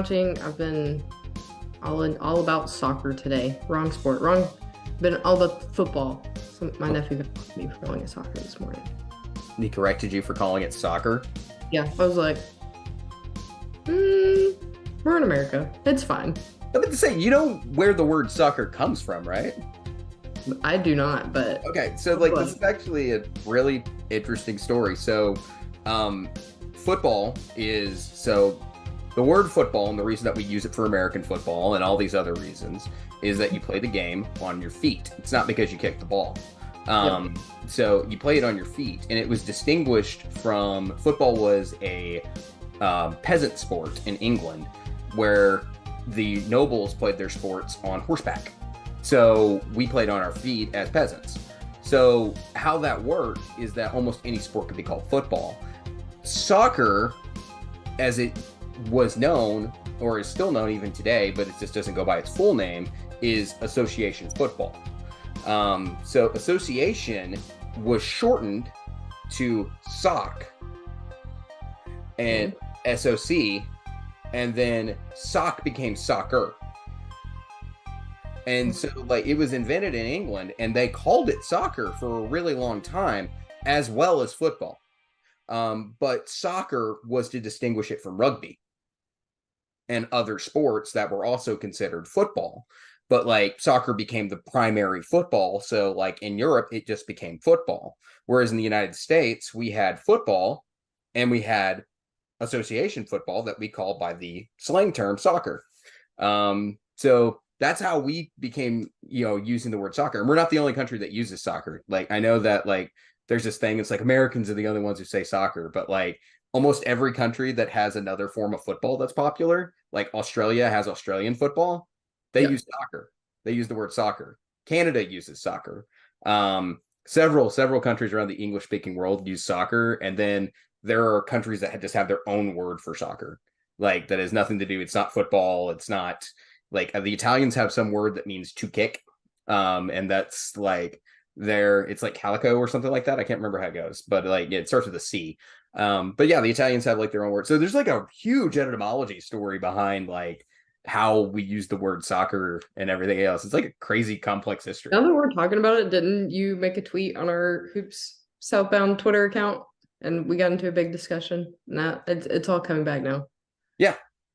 watching. I've been all about soccer today. Wrong sport. Been all about football. So my nephew got me for calling it soccer this morning. He corrected you for calling it soccer? Yeah, I was like, we're in America. It's fine. I was to say, you know where the word soccer comes from, right? I do not, but Okay, so this is actually a really interesting story. So, football is the word football, and the reason that we use it for American football and all these other reasons is that you play the game on your feet. It's not because you kick the ball. Yep. So you play it on your feet, and it was distinguished from football was a peasant sport in England, where the nobles played their sports on horseback. So we played on our feet as peasants. So how that worked is that almost any sport could be called football. Soccer, as it was known, or is still known even today, but it just doesn't go by its full name, is association football. So association was shortened to SOC and SOC, and then SOC became soccer. And so it was invented in England, and they called it soccer for a really long time, as well as football. But soccer was to distinguish it from rugby and other sports that were also considered football. But soccer became the primary football. So in Europe, it just became football. Whereas in the United States, we had football and we had association football that we call by the slang term soccer. So that's how we became, using the word soccer. And we're not the only country that uses soccer. I know that there's this thing, it's Americans are the only ones who say soccer, but almost every country that has another form of football that's popular, Australia has Australian football. They use soccer. They use the word soccer. Canada uses soccer. Several countries around the English-speaking world use soccer, and then there are countries that just have their own word for soccer. That has nothing to do. It's not football. It's not the Italians have some word that means to kick, and that's it's calico or something like that. I can't remember how it goes, but it starts with a C. But yeah, the Italians have their own word. So there's a huge etymology story behind how we use the word soccer and everything else. It's a crazy complex history. Now that we're talking about it, didn't you make a tweet on our Hoops Southbound Twitter account? And we got into a big discussion. Now it's all coming back now.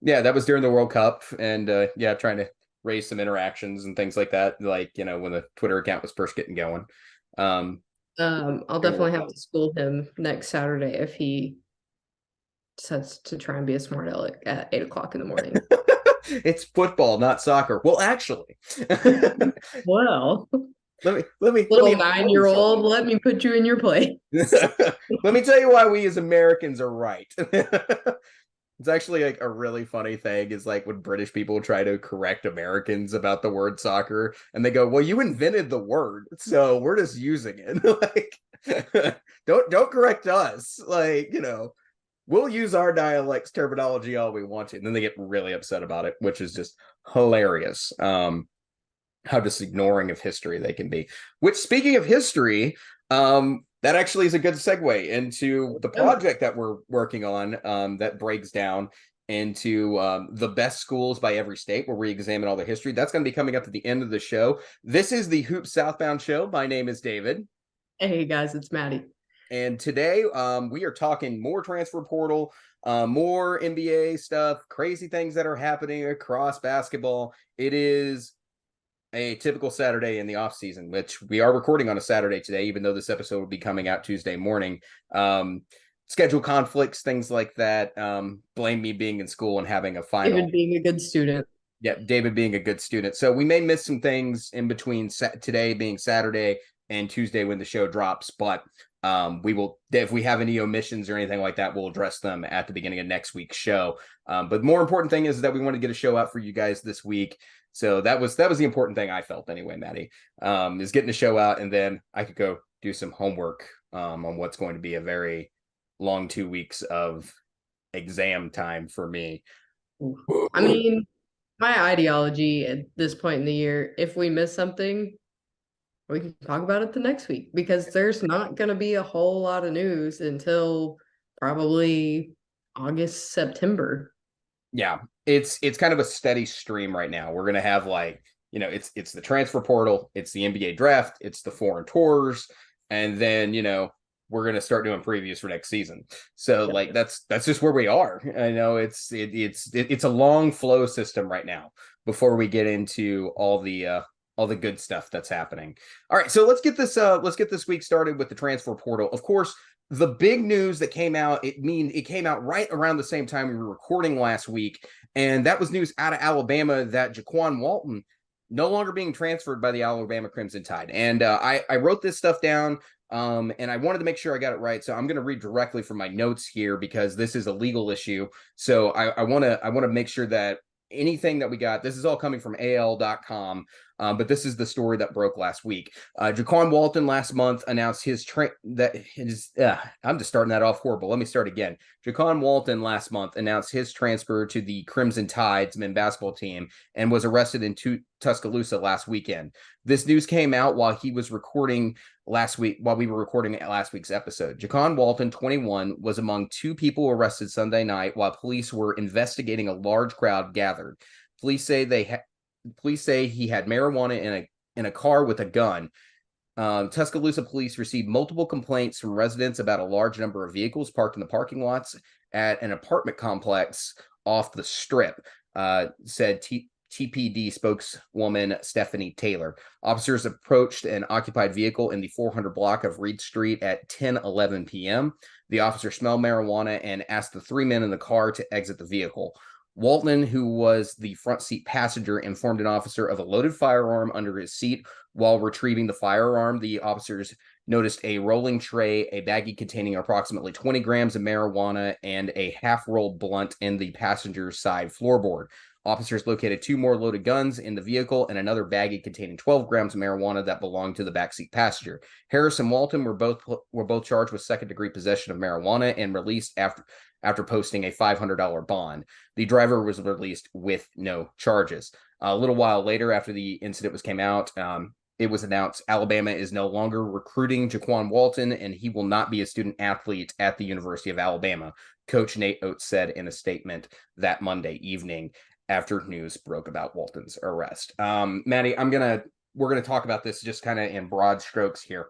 Yeah, that was during the World Cup, and trying to raise some interactions and things like that. When the Twitter account was first getting going. I'll definitely have to school him next Saturday if he decides to try and be a smart aleck at 8:00 in the morning. It's football, not soccer. Well, actually, well, let me little 9-year-old, let me put you in your place. Let me tell you why we as Americans are right. It's actually a really funny thing is when British people try to correct Americans about the word soccer, and they go, well, you invented the word, so we're just using it. Don't correct us. We'll use our dialect's terminology all we want to. And then they get really upset about it, which is just hilarious. How just ignoring of history they can be. Which, speaking of history, that actually is a good segue into the project that we're working on, that breaks down into the best schools by every state, where we examine all the history. That's going to be coming up at the end of the show. This is the Hoops Southbound Show. My name is David. Hey guys, it's Maddie. And today we are talking more transfer portal, more NBA stuff, crazy things that are happening across basketball. It is a typical Saturday in the off season, which we are recording on a Saturday today, even though this episode will be coming out Tuesday morning. Schedule conflicts, things like that. Blame me being in school and having a final. David being a good student. Yeah, David being a good student. So we may miss some things in between today being Saturday and Tuesday when the show drops, but we will, if we have any omissions or anything like that, we'll address them at the beginning of next week's show. But the more important thing is that we want to get a show out for you guys this week. So that was the important thing I felt anyway, Maddie, is getting the show out, and then I could go do some homework on what's going to be a very long 2 weeks of exam time for me. I mean, my ideology at this point in the year, if we miss something, we can talk about it the next week, because there's not going to be a whole lot of news until probably August, September. Yeah, it's kind of a steady stream right now. We're gonna have like, it's the transfer portal, it's the NBA draft, it's the foreign tours, and then we're gonna start doing previews for next season. So like that's just where we are. I know it's a long flow system right now before we get into all the good stuff that's happening. All right, so let's get this week started with the transfer portal. Of course, the big news that came out, it came out right around the same time we were recording last week, and that was news out of Alabama that Jaquan Walton no longer being transferred by the Alabama Crimson Tide. And I wrote this stuff down, and I wanted to make sure I got it right. So I'm going to read directly from my notes here because this is a legal issue. So I want to make sure that anything that we got, this is all coming from AL.com. But this is the story that broke last week. Jaquan Walton last month announced I'm just starting that off horrible. Let me start again. Jaquan Walton last month announced his transfer to the Crimson Tide's men's basketball team and was arrested in Tuscaloosa last weekend. This news came out while we were recording last week's episode. Jaquan Walton, 21, was among two people arrested Sunday night while police were investigating a large crowd gathered. Police say he had marijuana in a car with a gun. Tuscaloosa police received multiple complaints from residents about a large number of vehicles parked in the parking lots at an apartment complex off the strip, said TPD spokeswoman Stephanie Taylor. Officers approached an occupied vehicle in the 400 block of Reed Street at 10:11 p.m. The officer smelled marijuana and asked the three men in the car to exit the vehicle. Walton, who was the front seat passenger, informed an officer of a loaded firearm under his seat. While retrieving the firearm, the officers noticed a rolling tray, a baggie containing approximately 20 grams of marijuana, and a half-rolled blunt in the passenger's side floorboard. Officers located two more loaded guns in the vehicle and another baggie containing 12 grams of marijuana that belonged to the backseat passenger. Harris and Walton were both charged with second-degree possession of marijuana and released after posting a $500 bond. The driver was released with no charges. A little while later, after the incident came out, it was announced Alabama is no longer recruiting Jaquan Walton, and he will not be a student athlete at the University of Alabama, Coach Nate Oates said in a statement that Monday evening after news broke about Walton's arrest. Maddie, we're gonna talk about this just kind of in broad strokes here.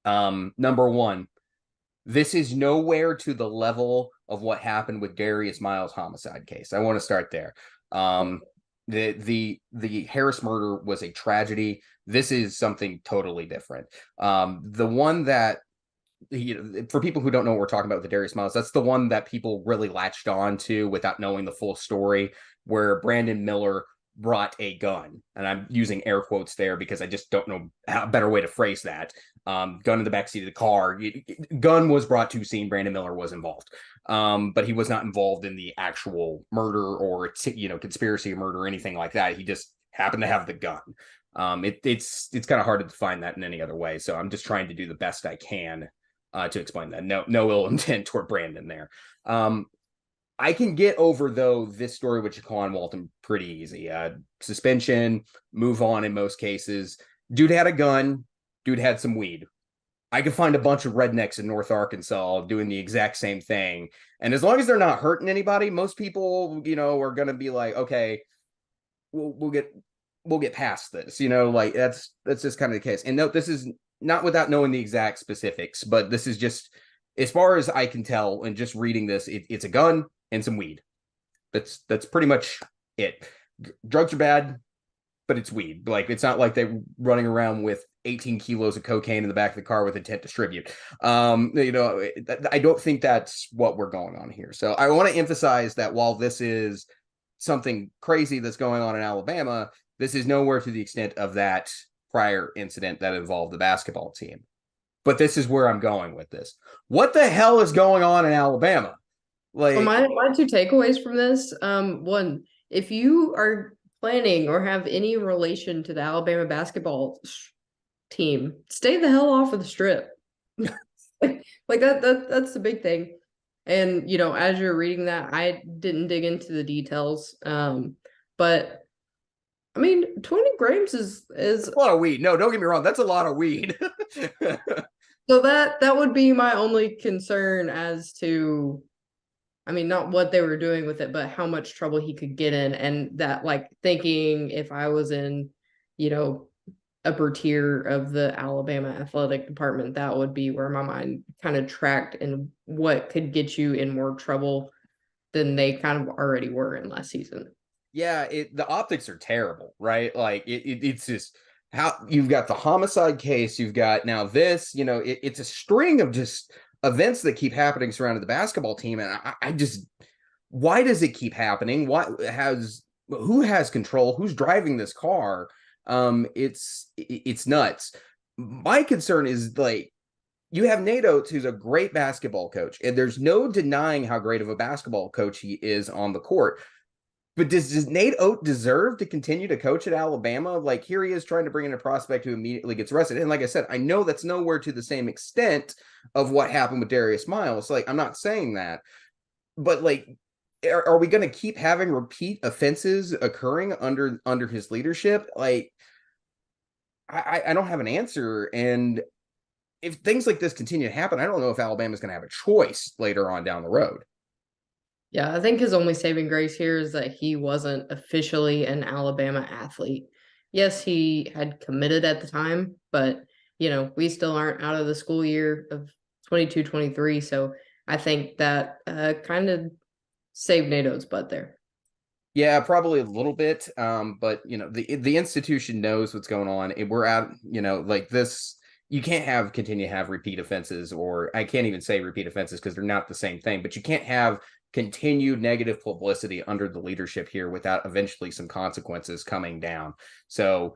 Number one, this is nowhere to the level of what happened with Darius Miles' homicide case. I want to start there. The Harris murder was a tragedy. This is something totally different. The one that, for people who don't know what we're talking about with the Darius Miles, that's the one that people really latched on to without knowing the full story, where Brandon Miller brought a gun, and I'm using air quotes there because I just don't know a better way to phrase that. Gun in the backseat of the car. Gun was brought to scene. Brandon Miller was involved, but he was not involved in the actual murder or conspiracy of murder or anything like that. He just happened to have the gun. It's kind of hard to define that in any other way. So I'm just trying to do the best I can to explain that. No ill intent toward Brandon there. I can get over, though, this story with Jaquan Walton pretty easy. Suspension, move on in most cases. Dude had a gun. Dude had some weed. I could find a bunch of rednecks in North Arkansas doing the exact same thing. And as long as they're not hurting anybody, most people, are going to be like, okay, we'll get past this. Like that's just kind of the case. And no, this is not without knowing the exact specifics, but this is just, as far as I can tell, and just reading this, it's a gun and some weed. That's pretty much it. Drugs are bad, but it's weed. Like, it's not like they're running around with 18 kilos of cocaine in the back of the car with intent to distribute. I don't think that's what we're going on here. So I want to emphasize that while this is something crazy that's going on in Alabama, this is nowhere to the extent of that prior incident that involved the basketball team. But this is where I'm going with this. What the hell is going on in Alabama? Like, well, my two takeaways from this, one, if you are planning or have any relation to the Alabama basketball team, stay the hell off of the strip. like that's the big thing. And as you're reading that, I didn't dig into the details. But I mean, 20 grams is a lot of weed. No, don't get me wrong, that's a lot of weed. So that would be my only concern as to I mean, not what they were doing with it, but how much trouble he could get in. And that, like, thinking if I was in, you know, upper tier of the Alabama athletic department, that would be where my mind kind of tracked and what could get you in more trouble than they kind of already were in last season. Yeah, the optics are terrible, right? Like it's just how you've got the homicide case, you've got now this, it's a string of just events that keep happening surrounding the basketball team, and I just why does it keep happening? Who has control? Who's driving this car? It's nuts. My concern is like you have Nate Oates, who's a great basketball coach, and there's no denying how great of a basketball coach he is on the court. But does Nate Oates deserve to continue to coach at Alabama? Like, here he is trying to bring in a prospect who immediately gets arrested. And like I said, I know that's nowhere to the same extent of what happened with Darius Miles. Like, I'm not saying that. But, like, are we going to keep having repeat offenses occurring under his leadership? Like, I don't have an answer. And if things like this continue to happen, I don't know if Alabama's going to have a choice later on down the road. Yeah, I think his only saving grace here is that he wasn't officially an Alabama athlete. Yes, he had committed at the time, but we still aren't out of the school year of 22-23. So I think that kind of saved NATO's butt there. Yeah, probably a little bit. But the institution knows what's going on. We're out, like this. You can't continue to have repeat offenses, or I can't even say repeat offenses because they're not the same thing. But you can't have continued negative publicity under the leadership here without eventually some consequences coming down. So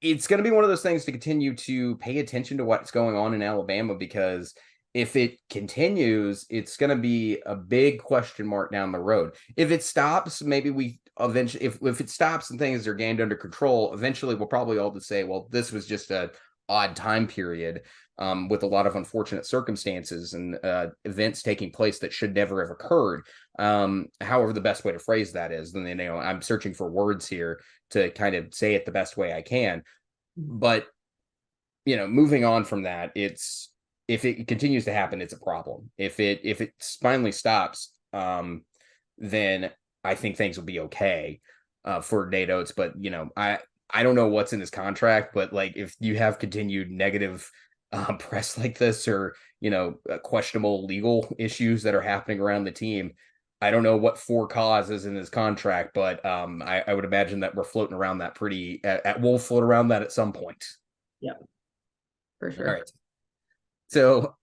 it's going to be one of those things to continue to pay attention to what's going on in Alabama, because if it continues, it's going to be a big question mark down the road. If it stops, maybe we eventually, if it stops and things are gained under control, eventually we'll probably all just say, well, this was just a odd time period with a lot of unfortunate circumstances and events taking place that should never have occurred. However, the best way to phrase that is, and I'm searching for words here to kind of say it the best way I can. But moving on from that, if it continues to happen, it's a problem. If it finally stops, then I think things will be okay for Nate Oates. But I don't know what's in his contract, but like if you have continued negative press like this, or questionable legal issues that are happening around the team, I don't know what for cause is in his contract, but I would imagine that we're floating around that we'll float around that at some point. Yeah, for sure. All right. So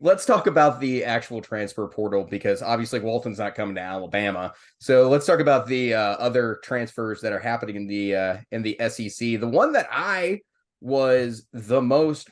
let's talk about the actual transfer portal, because obviously Walton's not coming to Alabama. So let's talk about the other transfers that are happening in the SEC. The one that I was the most,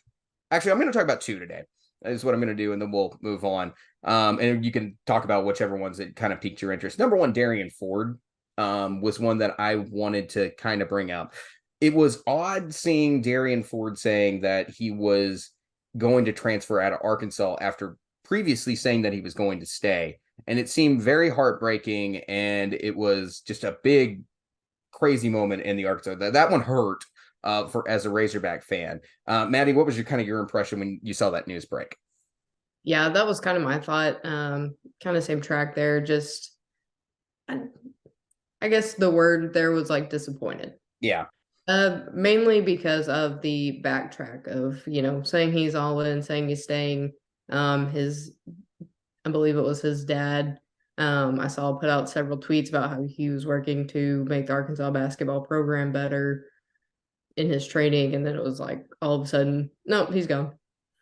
actually, I'm going to talk about two today. That is what I'm going to do, and then we'll move on. And you can talk about whichever ones that kind of piqued your interest. Number one, Darian Ford was one that I wanted to kind of bring up. It was odd seeing Darian Ford saying that he was going to transfer out of Arkansas after previously saying that he was going to stay. And it seemed very heartbreaking, and it was just a big, crazy moment in the Arkansas. That one hurt as a Razorback fan. Maddie, what was your impression when you saw that news break? Yeah, that was kind of my thought. Kind of same track there. Just, I guess the word there was like disappointed. Yeah. Mainly because of the backtrack of, saying he's all in, saying he's staying. I believe it was his dad. I saw put out several tweets about how he was working to make the Arkansas basketball program better in his training, and then it was like all of a sudden, no, he's gone.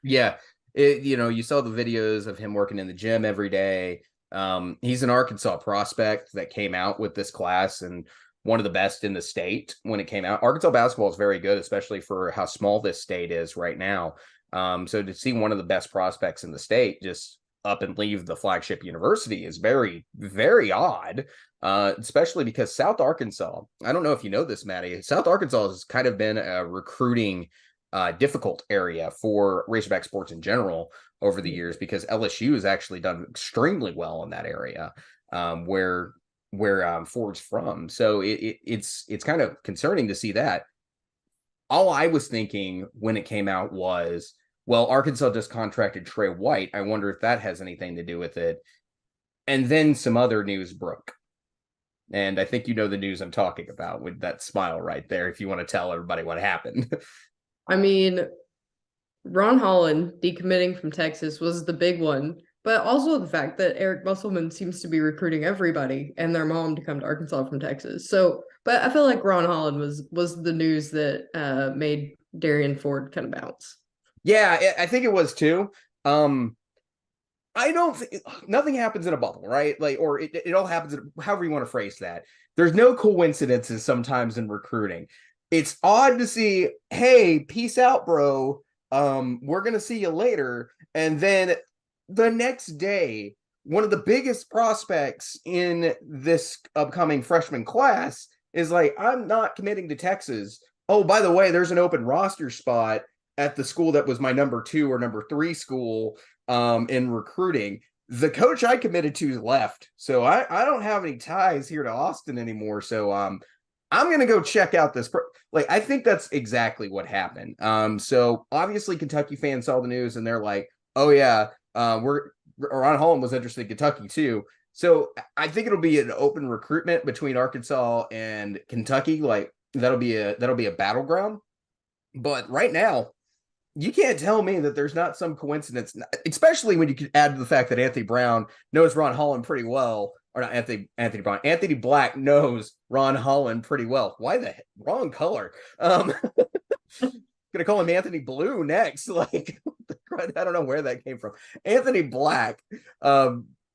Yeah. You saw the videos of him working in the gym every day. He's an Arkansas prospect that came out with this class, and one of the best in the state when it came out. Arkansas basketball is very good, especially for how small this state is right now. So to see one of the best prospects in the state just up and leave the flagship university is very, very odd, especially because South Arkansas, I don't know if you know this, Maddie, South Arkansas has kind of been a recruiting difficult area for Razorback sports in general over the years, because LSU has actually done extremely well in that area, where Ford's from. So it's kind of concerning to see that. All I was thinking when it came out was, well, Arkansas just contracted Trey White. I wonder if that has anything to do with it. And then some other news broke. And I think you know the news I'm talking about with that smile right there, if you want to tell everybody what happened. I mean, Ron Holland decommitting from Texas was the big one, but also the fact that Eric Musselman seems to be recruiting everybody and their mom to come to Arkansas from Texas. So, but I feel like Ron Holland was the news that made Darian Ford kind of bounce. Yeah, I think it was too. I don't think nothing happens in a bubble, right? Like, or it all happens, however you want to phrase that. There's no coincidences sometimes in recruiting. It's odd to see, hey, peace out, bro. We're gonna see you later. And then the next day, one of the biggest prospects in this upcoming freshman class is like, I'm not committing to Texas. Oh, by the way, there's an open roster spot at the school that was my number 2 or number 3 school in recruiting. The coach I committed to left, so I don't have any ties here to Austin anymore. So I'm gonna go check out this. Like, I think that's exactly what happened. So obviously Kentucky fans saw the news and they're like, oh yeah, Ron Holland was interested in Kentucky too. So I think it'll be an open recruitment between Arkansas and Kentucky. Like, that'll be a battleground. But right now, you can't tell me that there's not some coincidence, especially when you could add to the fact that Anthony Brown knows Ron Holland pretty well, or not Anthony Brown. Anthony Black knows Ron Holland pretty well. Why the wrong color? Gonna call him Anthony Blue next. Like, I don't know where that came from. Anthony Black.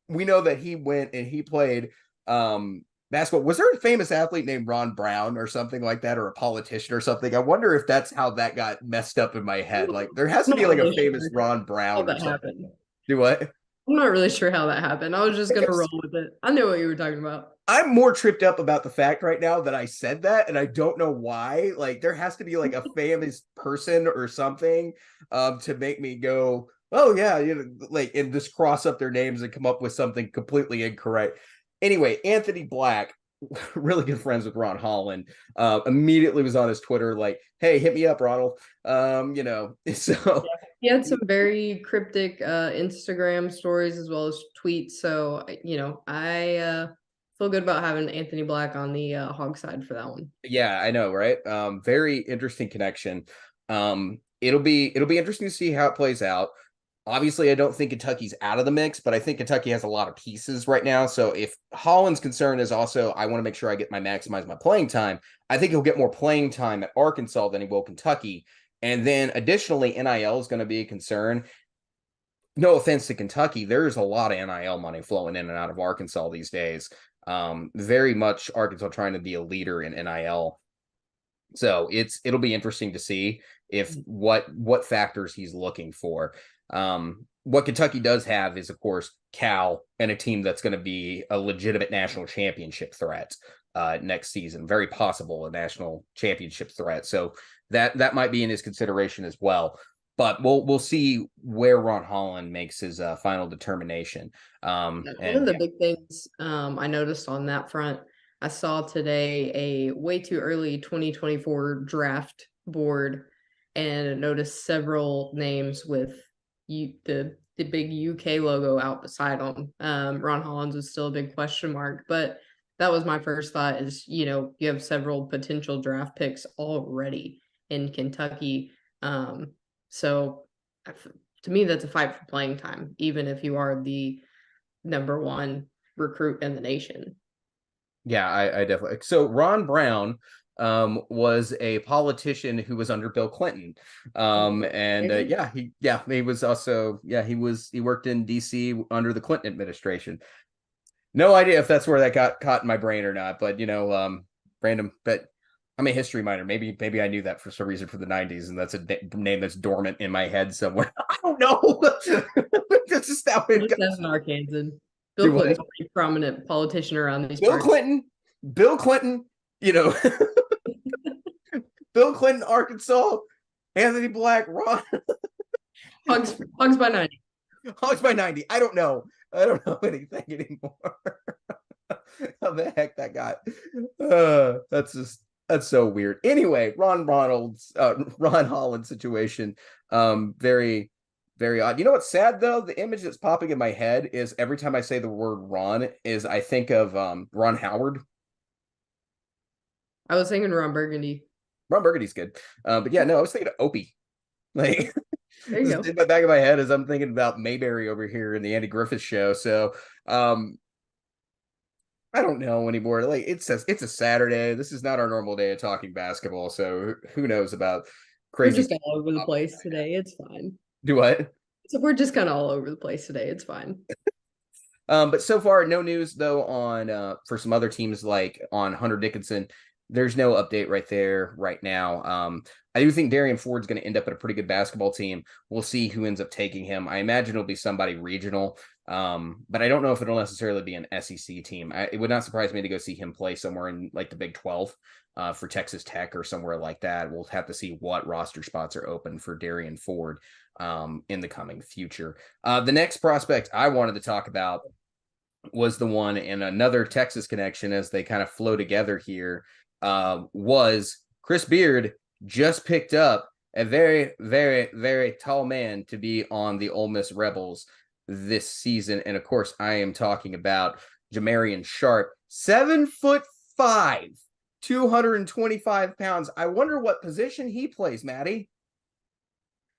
We know that he went and he played basketball. Was there a famous athlete named Ron Brown or something like that, or a politician or something? I wonder if that's how that got messed up in my head. Like, there has to be like a famous Ron Brown or something. Happened. Do what? I'm not really sure how that happened. I was just gonna roll with it. I knew what you were talking about. I'm more tripped up about the fact right now that I said that, and I don't know why. Like, there has to be like a famous person or something to make me go, oh yeah, you know, like, and just cross up their names and come up with something completely incorrect. Anyway, Anthony Black, really good friends with Ron Holland, immediately was on his Twitter like, hey, hit me up, Ronald. You know, so he had some very cryptic Instagram stories as well as tweets. So, you know, I feel good about having Anthony Black on the hog side for that one. Yeah, I know, right? Very interesting connection. It'll be interesting to see how it plays out. Obviously, I don't think Kentucky's out of the mix, but I think Kentucky has a lot of pieces right now. So if Holland's concern is also, I want to make sure I maximize my playing time, I think he'll get more playing time at Arkansas than he will Kentucky. And then additionally, NIL is going to be a concern. No offense to Kentucky, there's a lot of NIL money flowing in and out of Arkansas these days. Very much Arkansas trying to be a leader in NIL. So it'll be interesting to see if what factors he's looking for. What Kentucky does have is, of course, Cal and a team that's going to be a legitimate national championship threat next season. Very possible a national championship threat. So that might be in his consideration as well. But we'll see where Ron Holland makes his final determination. One of the big things I noticed on that front, I saw today a way too early 2024 draft board and noticed several names with the big UK logo out beside them. Ron Holland's was still a big question mark, but that was my first thought is, you know, you have several potential draft picks already in Kentucky. So to me, that's a fight for playing time, even if you are the number 1 recruit in the nation. Yeah, I definitely. So Ron Brown was a politician who was under Bill Clinton. He was also, he worked in DC under the Clinton administration. No idea if that's where that got caught in my brain or not, but you know, random, but I'm a history minor. Maybe I knew that for some reason for the 90s, and that's a name that's dormant in my head somewhere. I don't know. That's just how it goes. That's an Arkansan. Bill Clinton's a pretty prominent politician around these parts. Bill Clinton, you know, Bill Clinton, Arkansas, Anthony Black, Ron. Hogs by 90. Hogs by 90. I don't know anything anymore. How the heck that got? That's so weird. Anyway, Ron Holland situation. Very, Very odd. You know what's sad though? The image that's popping in my head is every time I say the word Ron, is I think of Ron Howard. I was thinking Ron Burgundy. Ron Burgundy's good. But yeah, no, I was thinking of Opie. Like There you just go. in the back of my head as I'm thinking about Mayberry over here in the Andy Griffith show. So um I don't know anymore. Like it's a Saturday. This is not our normal day of talking basketball. So who knows about We're crazy just things all over the popping in place my head. today. It's fine. Do what? So we're just kind of all over the place today. It's fine. But so far, no news though on for some other teams like on Hunter Dickinson. There's no update right there right now. I do think Darian Ford's going to end up at a pretty good basketball team. We'll see who ends up taking him. I imagine it'll be somebody regional, but I don't know if it'll necessarily be an SEC team. It would not surprise me to go see him play somewhere in like the Big 12 for Texas Tech or somewhere like that. We'll have to see what roster spots are open for Darian Ford in the coming future. The next prospect I wanted to talk about was the one in another Texas connection as they kind of flow together here. Was Chris Beard just picked up a very, very, very tall man to be on the Ole Miss Rebels this season. And of course, I am talking about Jamarian Sharp, 7'5", 225 pounds. I wonder what position he plays, Maddie.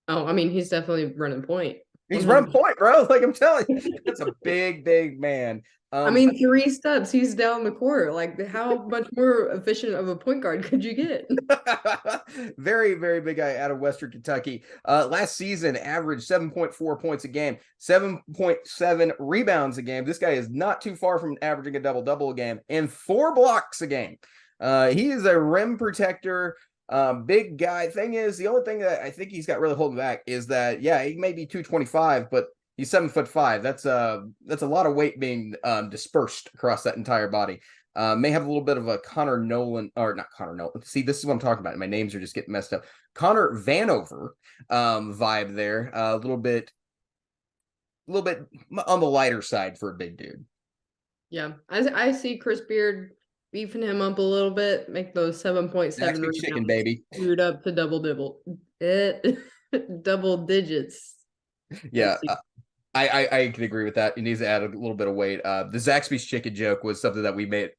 Oh, I mean, he's definitely running point. He's run 100%. point, bro. Like I'm telling you, that's a big, big man. I Um, mean, 3 steps, he's down the court. Like, how much more efficient of a point guard could you get? very, very big guy out of Western Kentucky. Last season, averaged 7.4 points a game, 7.7 rebounds a game. This guy is not too far from averaging a double-double a game and 4 blocks a game. He is a rim protector. Big guy. Thing is, the only thing that I think he's got really holding back is that, yeah, he may be 225, but he's 7'5". That's a lot of weight being dispersed across that entire body. May have a little bit of a Connor Nolan, or not Connor Nolan. See, this is what I'm talking about. My names are just getting messed up. Connor Vanover vibe there. A little bit on the lighter side for a big dude. Yeah, I see Chris Beard beefing him up a little bit, make those 7.7 Zaxby's chicken, rebounds, baby. screwed up to double digits. Yeah, Let's see. I can agree with that. He needs to add a little bit of weight. The Zaxby's chicken joke was something that we made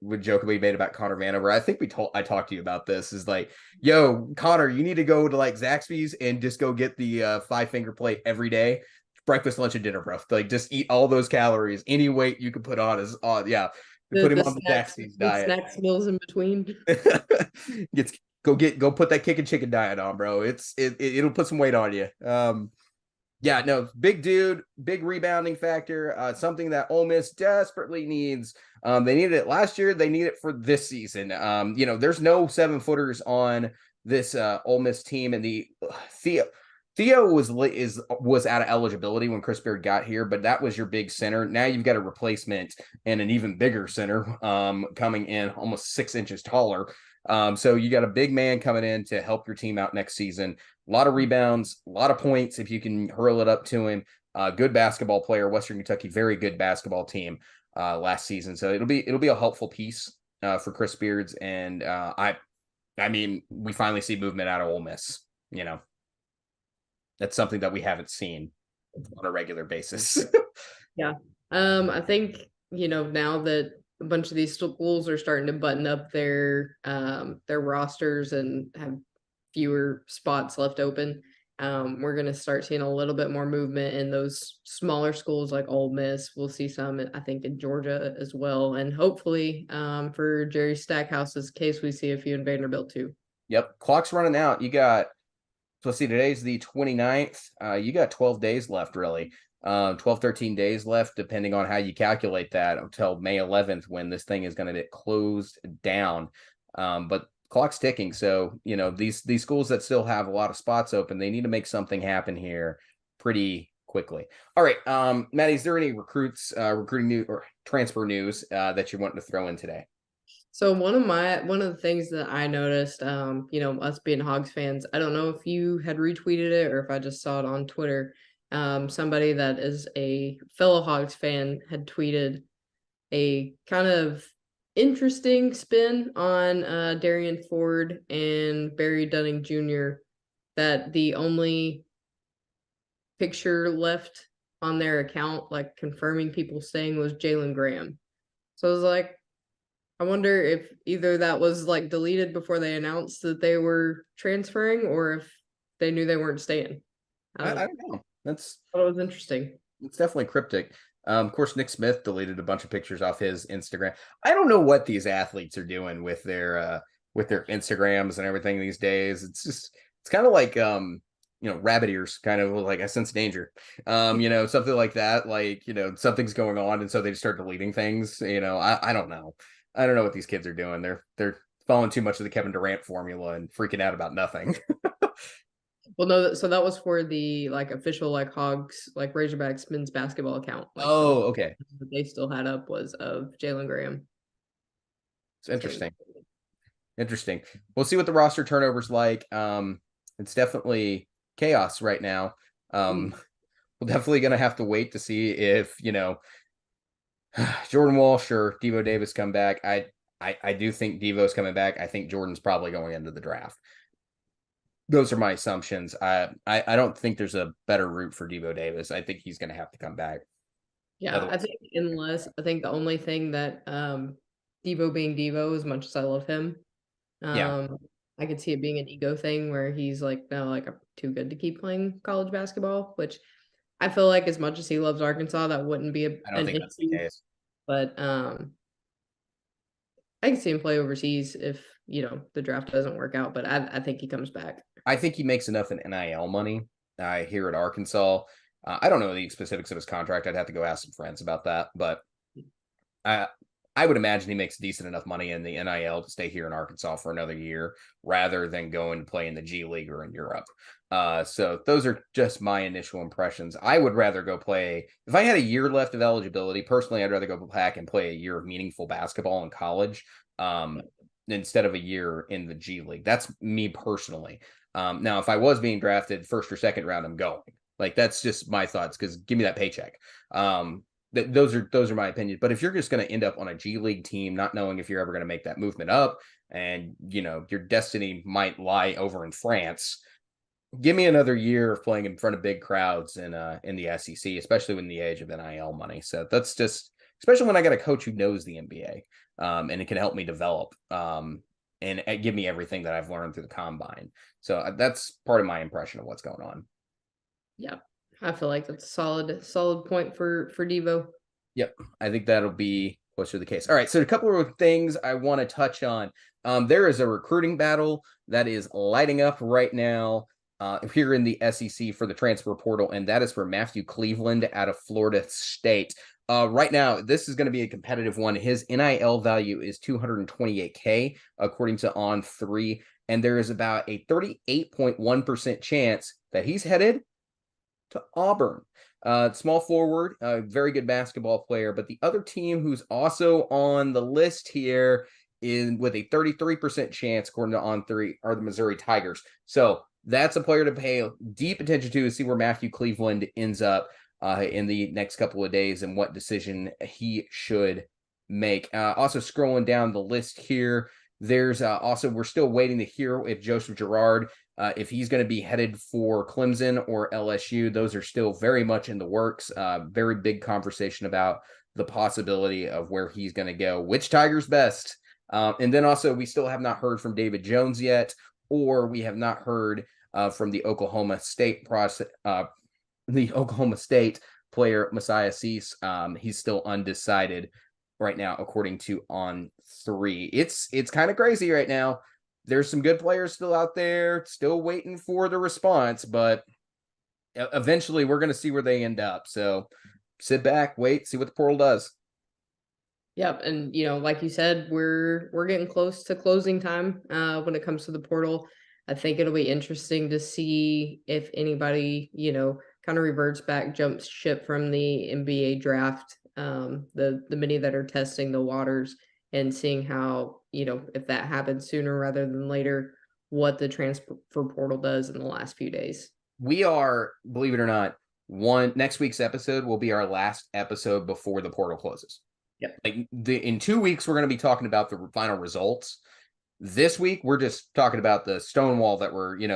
about Connor Vanover. I think I talked to you about this. Is like, yo, Connor, you need to go to like Zaxby's and just go get the 5-finger plate every day, breakfast, lunch, and dinner, bro. Like, just eat all those calories. Any weight you can put on is on. Yeah, The put him the on the snacks, Zaxby's the diet. snacks meals in between. Go put that kicking chicken diet on, bro. It'll put some weight on you. Yeah, no, big dude, big rebounding factor, something that Ole Miss desperately needs. They needed it last year. They need it for this season. There's no 7-footers on this Ole Miss team, and the Theo was out of eligibility when Chris Beard got here, but that was your big center. Now you've got a replacement and an even bigger center coming in, almost 6 inches taller. So you got a big man coming in to help your team out next season. A lot of rebounds, a lot of points if you can hurl it up to him. Good basketball player, Western Kentucky, very good basketball team last season. So it'll be a helpful piece for Chris Beards, and I mean, we finally see movement out of Ole Miss. That's something that we haven't seen on a regular basis. Yeah. I think, now that a bunch of these schools are starting to button up their rosters and have fewer spots left open, we're going to start seeing a little bit more movement in those smaller schools like Ole Miss. We'll see some, I think, in Georgia as well. And hopefully for Jerry Stackhouse's case, we see a few in Vanderbilt too. Yep. Clock's running out. So let's see, today's the 29th. You got 12 days left, really. 12, 13 days left, depending on how you calculate that, until May 11th when this thing is going to get closed down. But clock's ticking. So, these schools that still have a lot of spots open, they need to make something happen here pretty quickly. All right. Maddie, is there any recruiting news or transfer news that you're wanting to throw in today? So one of the things that I noticed, us being Hogs fans, I don't know if you had retweeted it or if I just saw it on Twitter. Somebody that is a fellow Hogs fan had tweeted a kind of interesting spin on Darian Ford and Barry Dunning Jr. that the only picture left on their account, like confirming people staying, was Jalen Graham. So I was like, I wonder if either that was like deleted before they announced that they were transferring, or if they knew they weren't staying. I don't know. Thought it was interesting. It's definitely cryptic. Of course, Nick Smith deleted a bunch of pictures off his Instagram. I don't know what these athletes are doing with their Instagrams and everything these days. It's kind of like rabbit ears, kind of like I sense danger. Something like that. Like, something's going on, and so they just start deleting things. I don't know. I don't know what these kids are doing. They're following too much of the Kevin Durant formula and freaking out about nothing. Well, no, so that was for the like official like Hogs like Razorbacks men's basketball account. Like Oh, okay. that they still had up was of Jalen Graham. It's interesting. Interesting. We'll see what the roster turnover's like. It's definitely chaos right now. We're definitely gonna have to wait to see if Jordan Walsh or Devo Davis come back. I do think Devo's coming back. I think Jordan's probably going into the draft. Those are my assumptions. I don't think there's a better route for Devo Davis. I think he's going to have to come back. Yeah, I think the only thing that Devo being Devo, as much as I love him, Yeah, I could see it being an ego thing where he's like, no, like I'm too good to keep playing college basketball, which I feel like as much as he loves Arkansas, that wouldn't be I don't an think that's the issue. case. But I can see him play overseas if the draft doesn't work out. But I think he comes back. I think he makes enough in NIL money here at Arkansas. I don't know the specifics of his contract. I'd have to go ask some friends about that. But I would imagine he makes decent enough money in the NIL to stay here in Arkansas for another year rather than going to play in the G League or in Europe. So those are just my initial impressions. I would rather go play, if I had a year left of eligibility, personally, I'd rather go back and play a year of meaningful basketball in college instead of a year in the G League. That's me personally. Now, if I was being drafted first or second round, I'm going. Like, that's just my thoughts, because give me that paycheck. Those are my opinions. But if you're just going to end up on a G League team, not knowing if you're ever going to make that movement up, and your destiny might lie over in France, give me another year of playing in front of big crowds in the SEC, especially in the age of NIL money. So that's just, especially when I got a coach who knows the NBA, and it can help me develop and give me everything that I've learned through the combine. So that's part of my impression of what's going on. Yeah, I feel like that's a solid point for Devo. Yep, I think that'll be closer to the case. All right, so a couple of things I want to touch on. There is a recruiting battle that is lighting up right now here in the SEC for the transfer portal, and that is for Matthew Cleveland out of Florida State. Right now, this is going to be a competitive one. His NIL value is $228K, according to On3, and there is about a 38.1% chance that he's headed to Auburn. Small forward, very good basketball player, but the other team who's also on the list here is with a 33% chance, according to On3, are the Missouri Tigers. So that's a player to pay deep attention to see where Matthew Cleveland ends up in the next couple of days and what decision he should make. Also scrolling down the list here, there's also, we're still waiting to hear if Joseph Girard, if he's going to be headed for Clemson or LSU. Those are still very much in the works. Very big conversation about the possibility of where he's going to go, which Tiger's best. And then also, we still have not heard from David Jones yet, or we have not heard from the Oklahoma State player Messiah Cease. He's still undecided right now, according to On3. It's kind of crazy right now. There's some good players still out there, still waiting for the response, but eventually we're going to see where they end up. So sit back, wait, see what the portal does. Yep, and like you said, we're getting close to closing time when it comes to the portal. I think it'll be interesting to see if anybody, kind of reverts back, jumps ship from the NBA draft. The many that are testing the waters and seeing how, if that happens sooner rather than later, what the transfer portal does in the last few days. We are, believe it or not, next week's episode will be our last episode before the portal closes. Yep. In 2 weeks, we're going to be talking about the final results. This week, we're just talking about the Stonewall that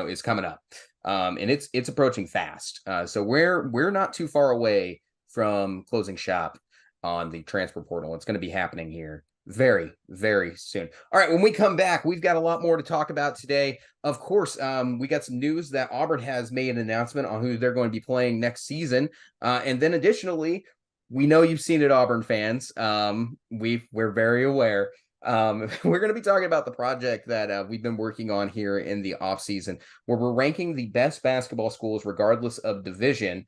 is coming up. and it's approaching fast. So we're not too far away from closing shop on the transfer portal. It's going to be happening here very, very soon. All right, when we come back, we've got a lot more to talk about today. Of course, we got some news that Auburn has made an announcement on who they're going to be playing next season. And then additionally, we know you've seen it, Auburn fans. We're very aware. We're going to be talking about the project that we've been working on here in the off season, where we're ranking the best basketball schools regardless of division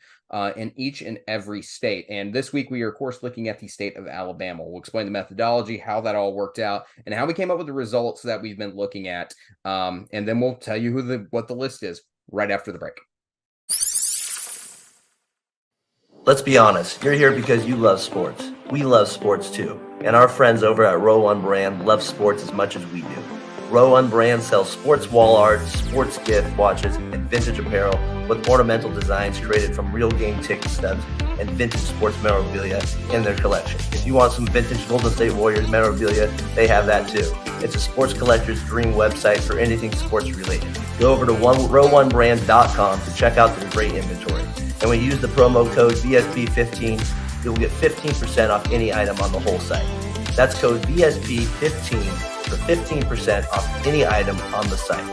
in each and every state. And this week we are of course looking at the state of Alabama. We'll explain the methodology, how that all worked out, and how we came up with the results that we've been looking at. And then we'll tell you what the list is right after the break. Let's be honest, you're here because you love sports. We love sports too. And our friends over at Row One Brand love sports as much as we do. Row One Brand sells sports wall art, sports gift watches, and vintage apparel with ornamental designs created from real game ticket stubs and vintage sports memorabilia in their collection. If you want some vintage Golden State Warriors memorabilia, they have that too. It's a sports collector's dream website for anything sports related. Go over to row1brand.com to check out their great inventory. And when you use the promo code VSP15, you'll get 15% off any item on the whole site. That's code VSP15 for 15% off any item on the site.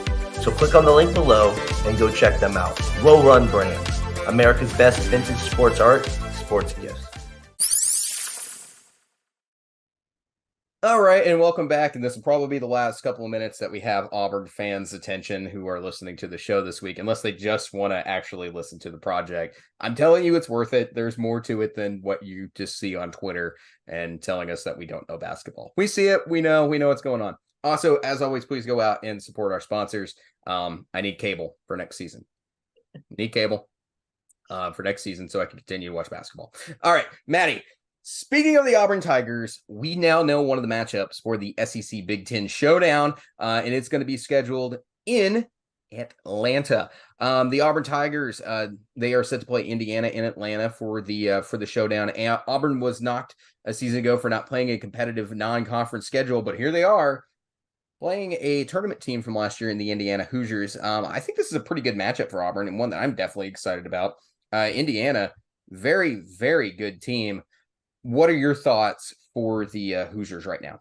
So click on the link below and go check them out. Row Run Brand, America's best vintage sports art, sports gifts. All right, and welcome back. And this will probably be the last couple of minutes that we have Auburn fans' attention who are listening to the show this week, unless they just want to actually listen to the project. I'm telling you, it's worth it. There's more to it than what you just see on Twitter and telling us that we don't know basketball. We see it. We know what's going on. Also, as always, please go out and support our sponsors. I need cable for next season. Need cable for next season so I can continue to watch basketball. All right, Maddie. Speaking of the Auburn Tigers, we now know one of the matchups for the SEC Big Ten Showdown, and it's going to be scheduled in Atlanta. The Auburn Tigers, they are set to play Indiana in Atlanta for the showdown. And Auburn was knocked a season ago for not playing a competitive non-conference schedule, but here they are playing a tournament team from last year in the Indiana Hoosiers. I think this is a pretty good matchup for Auburn and one that I'm definitely excited about. Indiana, very, very good team. What are your thoughts for the Hoosiers right now?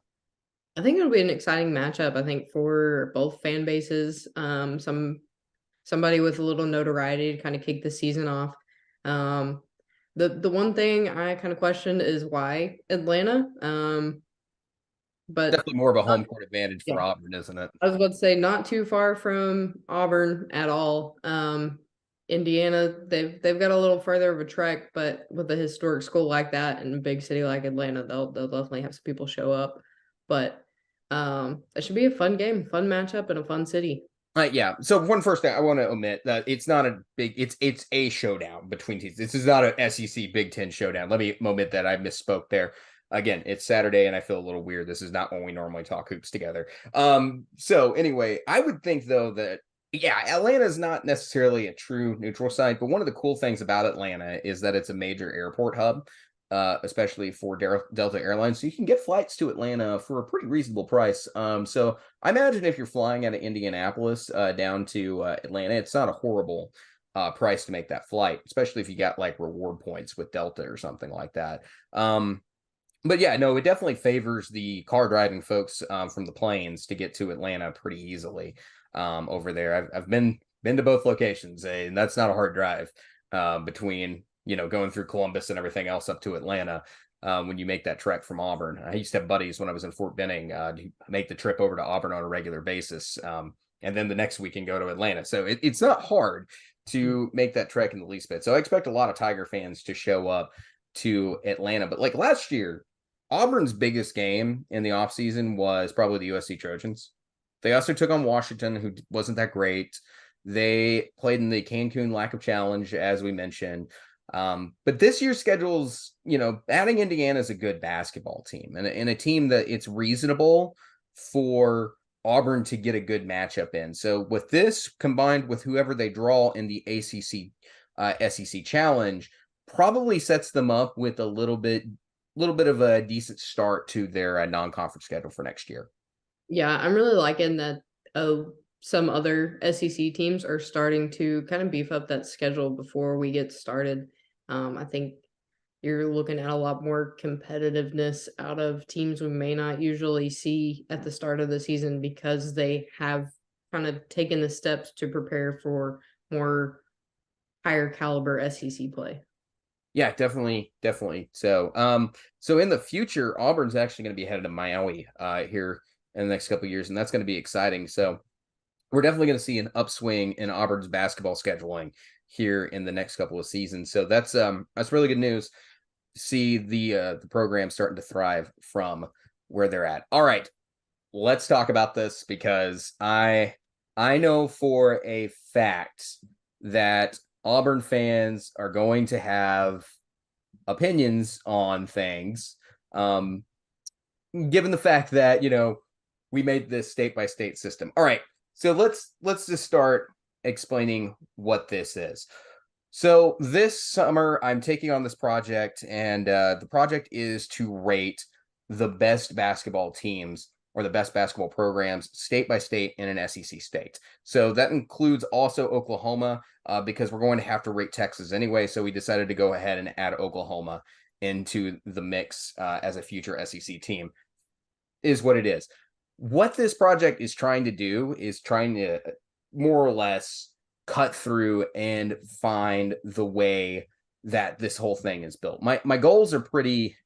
I think it'll be an exciting matchup. I think for both fan bases, somebody with a little notoriety to kind of kick the season off. The one thing I kind of question is why Atlanta. But definitely more of a home court advantage for Auburn, isn't it? I was about to say not too far from Auburn at all. Indiana, they've got a little further of a trek, but with a historic school like that in a big city like Atlanta, they'll definitely have some people show up. But it should be a fun game, fun matchup, and a fun city. Yeah. So one first thing I want to omit that it's not a big, it's a showdown between teams. This is not an SEC Big Ten showdown. Let me omit that. I misspoke there. Again, it's Saturday and I feel a little weird. This is not when we normally talk hoops together. So anyway, I would think though that Atlanta is not necessarily a true neutral site, but one of the cool things about Atlanta is that it's a major airport hub, especially for Delta Airlines. So you can get flights to Atlanta for a pretty reasonable price. So I imagine if you're flying out of Indianapolis down to Atlanta, it's not a horrible price to make that flight, especially if you got like reward points with Delta or something like that. But yeah, no, it definitely favors the car driving folks from the plains to get to Atlanta pretty easily. Over there, I've been to both locations, and that's not a hard drive between going through Columbus and everything else up to Atlanta. When you make that trek from Auburn, I used to have buddies when I was in Fort Benning to make the trip over to Auburn on a regular basis, and then the next week and go to Atlanta. So it's not hard to make that trek in the least bit. So I expect a lot of Tiger fans to show up to Atlanta. But like last year, Auburn's biggest game in the offseason was probably the USC Trojans. They also took on Washington, who wasn't that great. They played in the Cancun Lack of Challenge, as we mentioned. But this year's schedule's, adding Indiana is a good basketball team and a team that it's reasonable for Auburn to get a good matchup in. So with this combined with whoever they draw in the ACC SEC Challenge, probably sets them up with a little bit of a decent start to their non-conference schedule for next year. Yeah, I'm really liking that some other SEC teams are starting to kind of beef up that schedule before we get started. I think you're looking at a lot more competitiveness out of teams we may not usually see at the start of the season because they have kind of taken the steps to prepare for more higher caliber SEC play. Yeah, definitely. So, so in the future, Auburn's actually going to be headed to Maui here in the next couple of years, and that's going to be exciting. So, we're definitely going to see an upswing in Auburn's basketball scheduling here in the next couple of seasons. So that's really good news. See the program starting to thrive from where they're at. All right, let's talk about this because I know for a fact that Auburn fans are going to have opinions on things, given the fact that, we made this state-by-state system. All right, so let's just start explaining what this is. So this summer, I'm taking on this project, and the project is to rate the best basketball teams or the best basketball programs state by state in an SEC state. So that includes also Oklahoma, because we're going to have to rate Texas anyway. So we decided to go ahead and add Oklahoma into the mix as a future SEC team, is what it is. What this project is trying to do is trying to more or less cut through and find the way that this whole thing is built. My goals are pretty,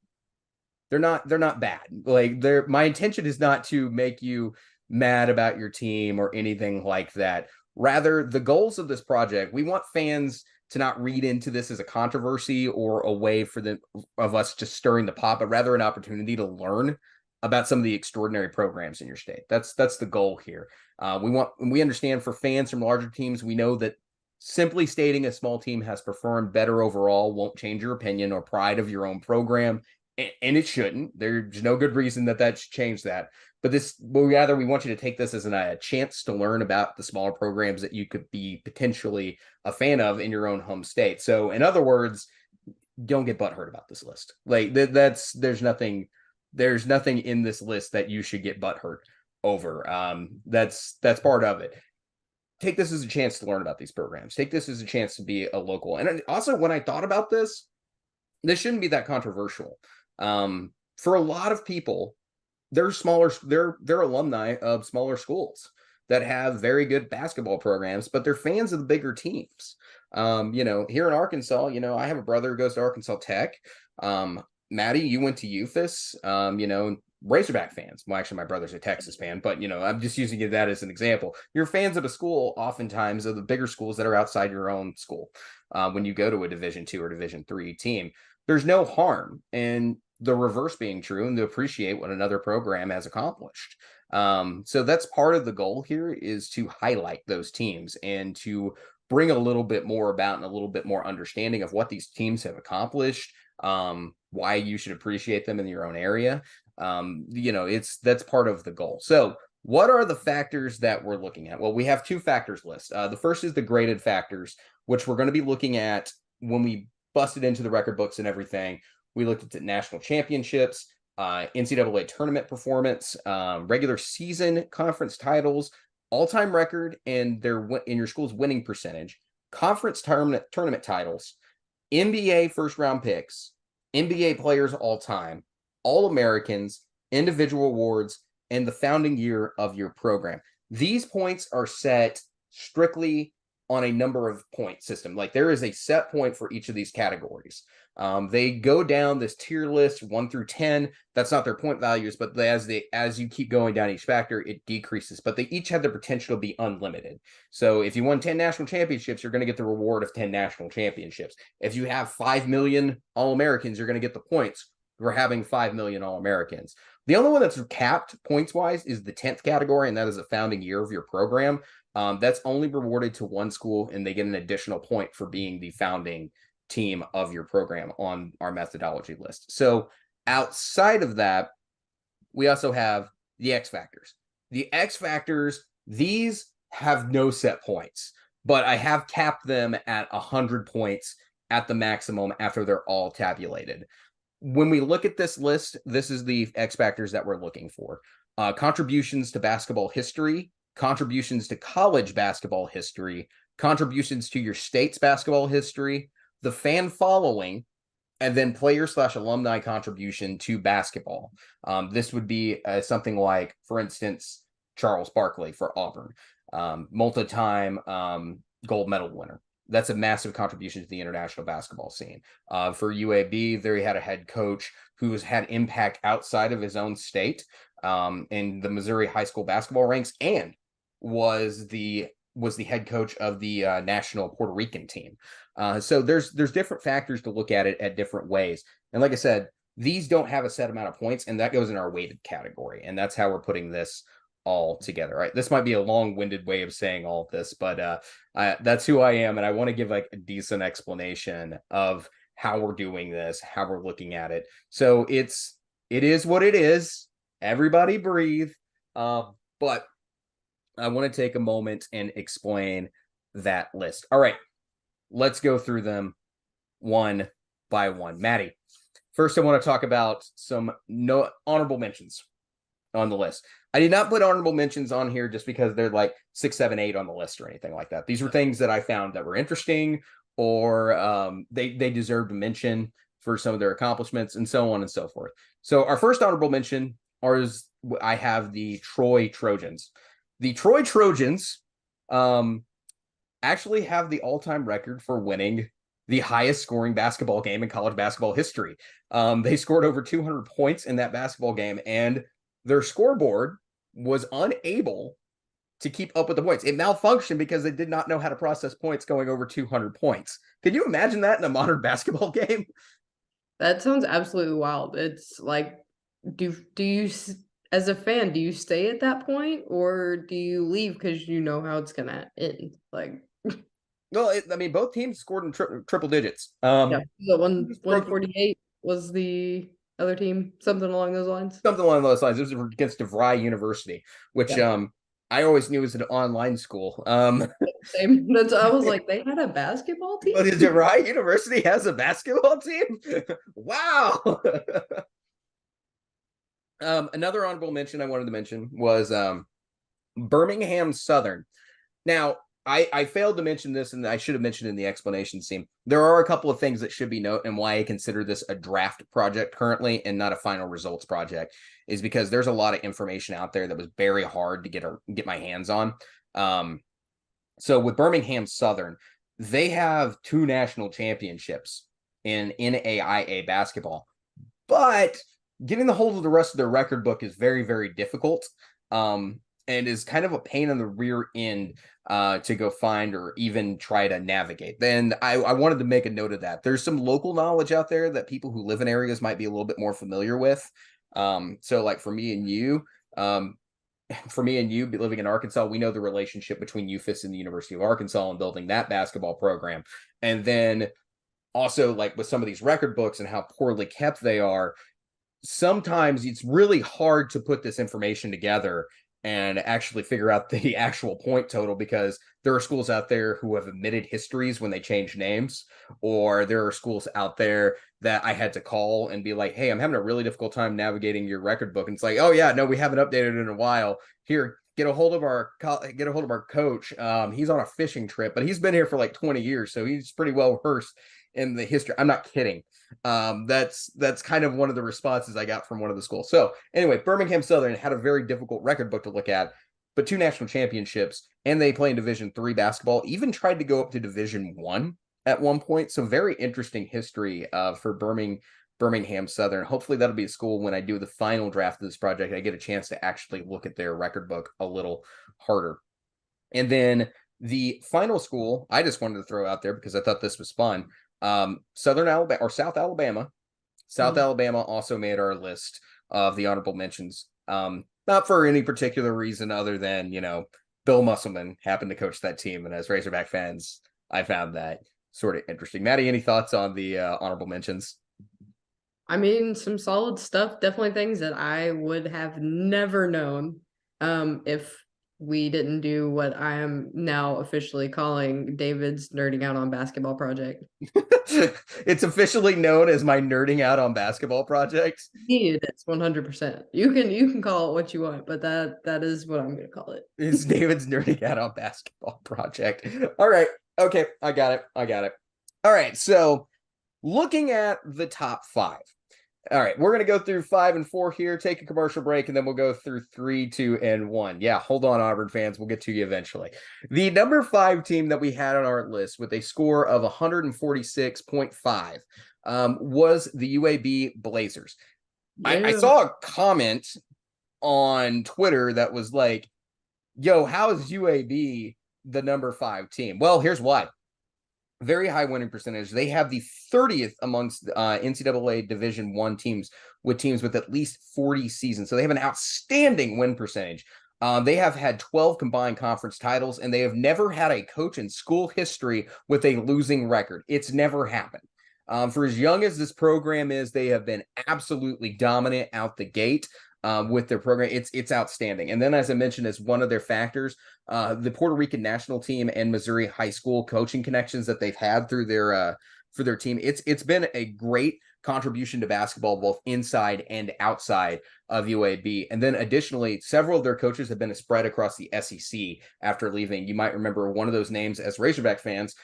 they're not bad. Like my intention is not to make you mad about your team or anything like that. Rather, the goals of this project, we want fans to not read into this as a controversy or a way of us just stirring the pot, but rather an opportunity to learn about some of the extraordinary programs in your state. That's the goal here. We understand for fans from larger teams, we know that simply stating a small team has performed better overall won't change your opinion or pride of your own program, and it shouldn't. There's no good reason that should change that. But rather, we want you to take this as a chance to learn about the smaller programs that you could be potentially a fan of in your own home state. So, in other words, don't get butthurt about this list. Like there's nothing in this list that you should get butthurt over. That's part of it. Take this as a chance to learn about these programs. Take this as a chance to be a local. And also, when I thought about this shouldn't be that controversial. For a lot of people, they're alumni of smaller schools that have very good basketball programs, but they're fans of the bigger teams. Here in Arkansas, I have a brother who goes to Arkansas Tech. Maddie, you went to UFAS, Razorback fans. Well, actually, my brother's a Texas fan, but, I'm just using that as an example. You're fans of a school, oftentimes, of the bigger schools that are outside your own school. When you go to a Division II or Division III team, there's no harm in the reverse being true and to appreciate what another program has accomplished. So that's part of the goal here, is to highlight those teams and to bring a little bit more about and a little bit more understanding of what these teams have accomplished, why you should appreciate them in your own area. That's part of the goal. So what are the factors that we're looking at? Well, we have two factors list. The first is the graded factors, which we're going to be looking at when we busted into the record books and everything. We looked at the national championships, NCAA tournament performance, regular season conference titles, all-time record, and in your school's winning percentage, conference tournament titles, NBA first-round picks, NBA players all-time, All-Americans, individual awards, and the founding year of your program. These points are set strictly on a number of point system. Like there is a set point for each of these categories. They go down this tier list 1 through 10. That's not their point values, but as you keep going down each factor, it decreases. But they each have the potential to be unlimited. So if you won 10 national championships, you're going to get the reward of 10 national championships. If you have 5 million All-Americans, you're going to get the points for having 5 million All-Americans. The only one that's capped points-wise is the 10th category, and that is the founding year of your program. That's only rewarded to one school, and they get an additional point for being the founding team of your program on our methodology list. So outside of that, we also have the X factors. The X factors, these have no set points, but I have capped them at 100 points at the maximum after they're all tabulated. When we look at this list, this is the X factors that we're looking for. Contributions to basketball history, contributions to college basketball history, contributions to your state's basketball history, the fan following, and then player/alumni contribution to basketball. This would be something like, for instance, Charles Barkley for Auburn, multi-time gold medal winner. That's a massive contribution to the international basketball scene. For UAB, they had a head coach who's had impact outside of his own state in the Missouri high school basketball ranks, and was the head coach of the national Puerto Rican team. So there's different factors to look at it at different ways. And like I said, these don't have a set amount of points, and that goes in our weighted category. And that's how we're putting this all together. Right? This might be a long-winded way of saying all of this, but that's who I am, and I want to give like a decent explanation of how we're doing this, how we're looking at it. So it is what it is. Everybody breathe. But I want to take a moment and explain that list. All right, let's go through them one by one. Maddie, first I want to talk about some honorable mentions on the list. I did not put honorable mentions on here just because they're like 6, 7, 8 on the list or anything like that. These were things that I found that were interesting, or they deserved a mention for some of their accomplishments, and so on and so forth. So our first honorable mention I have the Troy Trojans. The Troy Trojans actually have the all-time record for winning the highest scoring basketball game in college basketball history. They scored over 200 points in that basketball game, and their scoreboard was unable to keep up with the points. It malfunctioned because they did not know how to process points going over 200 points. Can you imagine that in a modern basketball game? That sounds absolutely wild. It's like, do you, as a fan, do you stay at that point, or do you leave because you know how it's gonna end? Like, well, I mean, both teams scored in triple digits. yeah, the 148 was the other team, something along those lines. Something along those lines. It was against DeVry University, which I always knew was an online school. Same. I was like, they had a basketball team. But DeVry University has a basketball team. Wow. Another honorable mention I wanted to mention was Birmingham Southern. Now, I failed to mention this, and I should have mentioned in the explanation scene. There are a couple of things that should be noted, and why I consider this a draft project currently and not a final results project is because there's a lot of information out there that was very hard to get my hands on. So with Birmingham Southern, they have 2 national championships in NAIA basketball, but getting the hold of the rest of their record book is very, very difficult. And is kind of a pain in the rear end to go find or even try to navigate. Then I wanted to make a note of that. There's some local knowledge out there that people who live in areas might be a little bit more familiar with. So like for me and you living in Arkansas, we know the relationship between UFIS and the University of Arkansas and building that basketball program. And then also like with some of these record books and how poorly kept they are, sometimes it's really hard to put this information together and actually figure out the actual point total, because there are schools out there who have omitted histories when they change names, or there are schools out there that I had to call and be like, hey, I'm having a really difficult time navigating your record book. And it's like, oh yeah, no, we haven't updated it in a while. Here, get a hold of our coach. He's on a fishing trip, but he's been here for like 20 years. So he's pretty well versed in the history. I'm not kidding. That's kind of one of the responses I got from one of the schools. So anyway, Birmingham Southern had a very difficult record book to look at, but 2 national championships, and they play in Division III basketball, even tried to go up to Division I at one point. So very interesting history for Birmingham Southern. Hopefully that'll be a school when I do the final draft of this project, I get a chance to actually look at their record book a little harder. And then the final school I just wanted to throw out there because I thought this was fun. Southern Alabama or South Alabama. South Alabama also made our list of the honorable mentions. Not for any particular reason other than, Bill Musselman happened to coach that team. And as Razorback fans, I found that sort of interesting. Maddie, any thoughts on the honorable mentions? I mean, some solid stuff. Definitely things that I would have never known if we didn't do what I am now officially calling David's nerding out on basketball project. It's officially known as my nerding out on basketball project. It is 100%. You can call it what you want, but that is what I'm gonna call it. It's David's nerding out on basketball project. All right. Okay. I got it. All right. So looking at the top 5. All right, we're going to go through 5 and 4 here, take a commercial break, and then we'll go through 3, 2, and 1. Yeah, hold on, Auburn fans. We'll get to you eventually. The number 5 team that we had on our list with a score of 146.5 was the UAB Blazers. Yeah. I saw a comment on Twitter that was like, yo, how is UAB the number 5 team? Well, here's why. Very high winning percentage. They have the 30th amongst NCAA Division I teams with at least 40 seasons. So they have an outstanding win percentage. They have had 12 combined conference titles, and they have never had a coach in school history with a losing record. It's never happened. For as young as this program is, they have been absolutely dominant out the gate. With their program. It's outstanding. And then, as I mentioned, as one of their factors, the Puerto Rican national team and Missouri high school coaching connections that they've had through their for their team. It's been a great contribution to basketball, both inside and outside of UAB. And then additionally, several of their coaches have been spread across the SEC after leaving. You might remember one of those names as Razorback fans,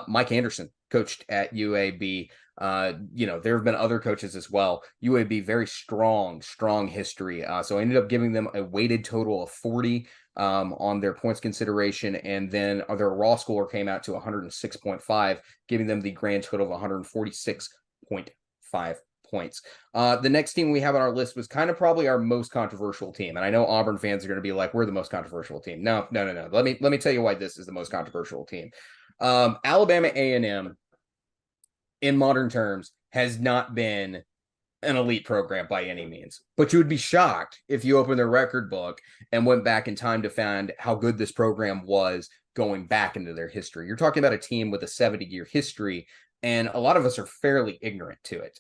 Mike Anderson coached at UAB. There have been other coaches as well. UAB, very strong history. So I ended up giving them a weighted total of 40 on their points consideration. And then their raw score came out to 106.5, giving them the grand total of 146.5 points. The next team we have on our list was kind of probably our most controversial team. And I know Auburn fans are going to be like, we're the most controversial team. No. Let me tell you why this is the most controversial team. Alabama A&M, in modern terms, has not been an elite program by any means. But you would be shocked if you opened their record book and went back in time to find how good this program was going back into their history. You're talking about a team with a 70-year history, and a lot of us are fairly ignorant to it.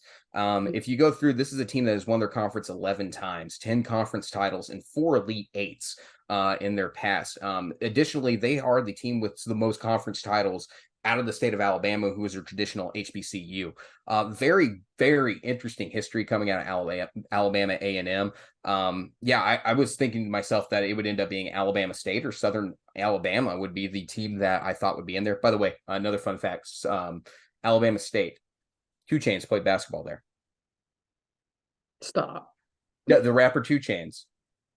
If you go through, this is a team that has won their conference 11 times, 10 conference titles, and 4 Elite Eights in their past. Additionally, they are the team with the most conference titles out of the state of Alabama, who is a traditional HBCU. Very, very interesting history coming out of Alabama A&M. I was thinking to myself that it would end up being Alabama State or Southern Alabama would be the team that I thought would be in there. By the way, another fun fact, Alabama State, 2 Chainz played basketball there. Stop. No, the rapper 2 Chainz.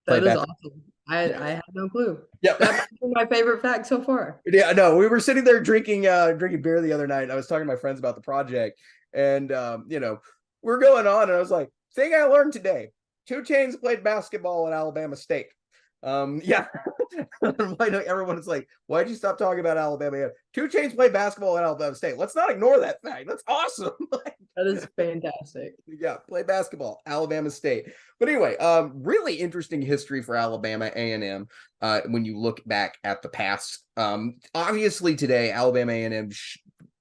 That is awesome. I had no clue. Yeah, that's my favorite fact so far. Yeah, no, we were sitting there drinking beer the other night. I was talking to my friends about the project, and we're going on, and I was like, thing I learned today: 2 Chainz played basketball at Alabama State. Yeah. I know everyone is like, why'd you stop talking about Alabama? 2 Chainz played basketball at Alabama State. Let's not ignore that fact. That's awesome. That is fantastic. Yeah, play basketball, Alabama State. But anyway, really interesting history for Alabama A&M when you look back at the past. Obviously today, Alabama A&M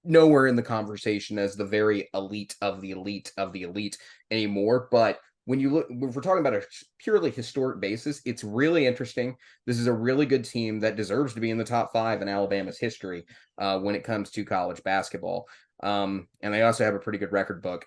nowhere in the conversation as the very elite of the elite of the elite anymore. But when you look, if we're talking about a purely historic basis, it's really interesting. This is a really good team that deserves to be in the top 5 in Alabama's history when it comes to college basketball. And they also have a pretty good record book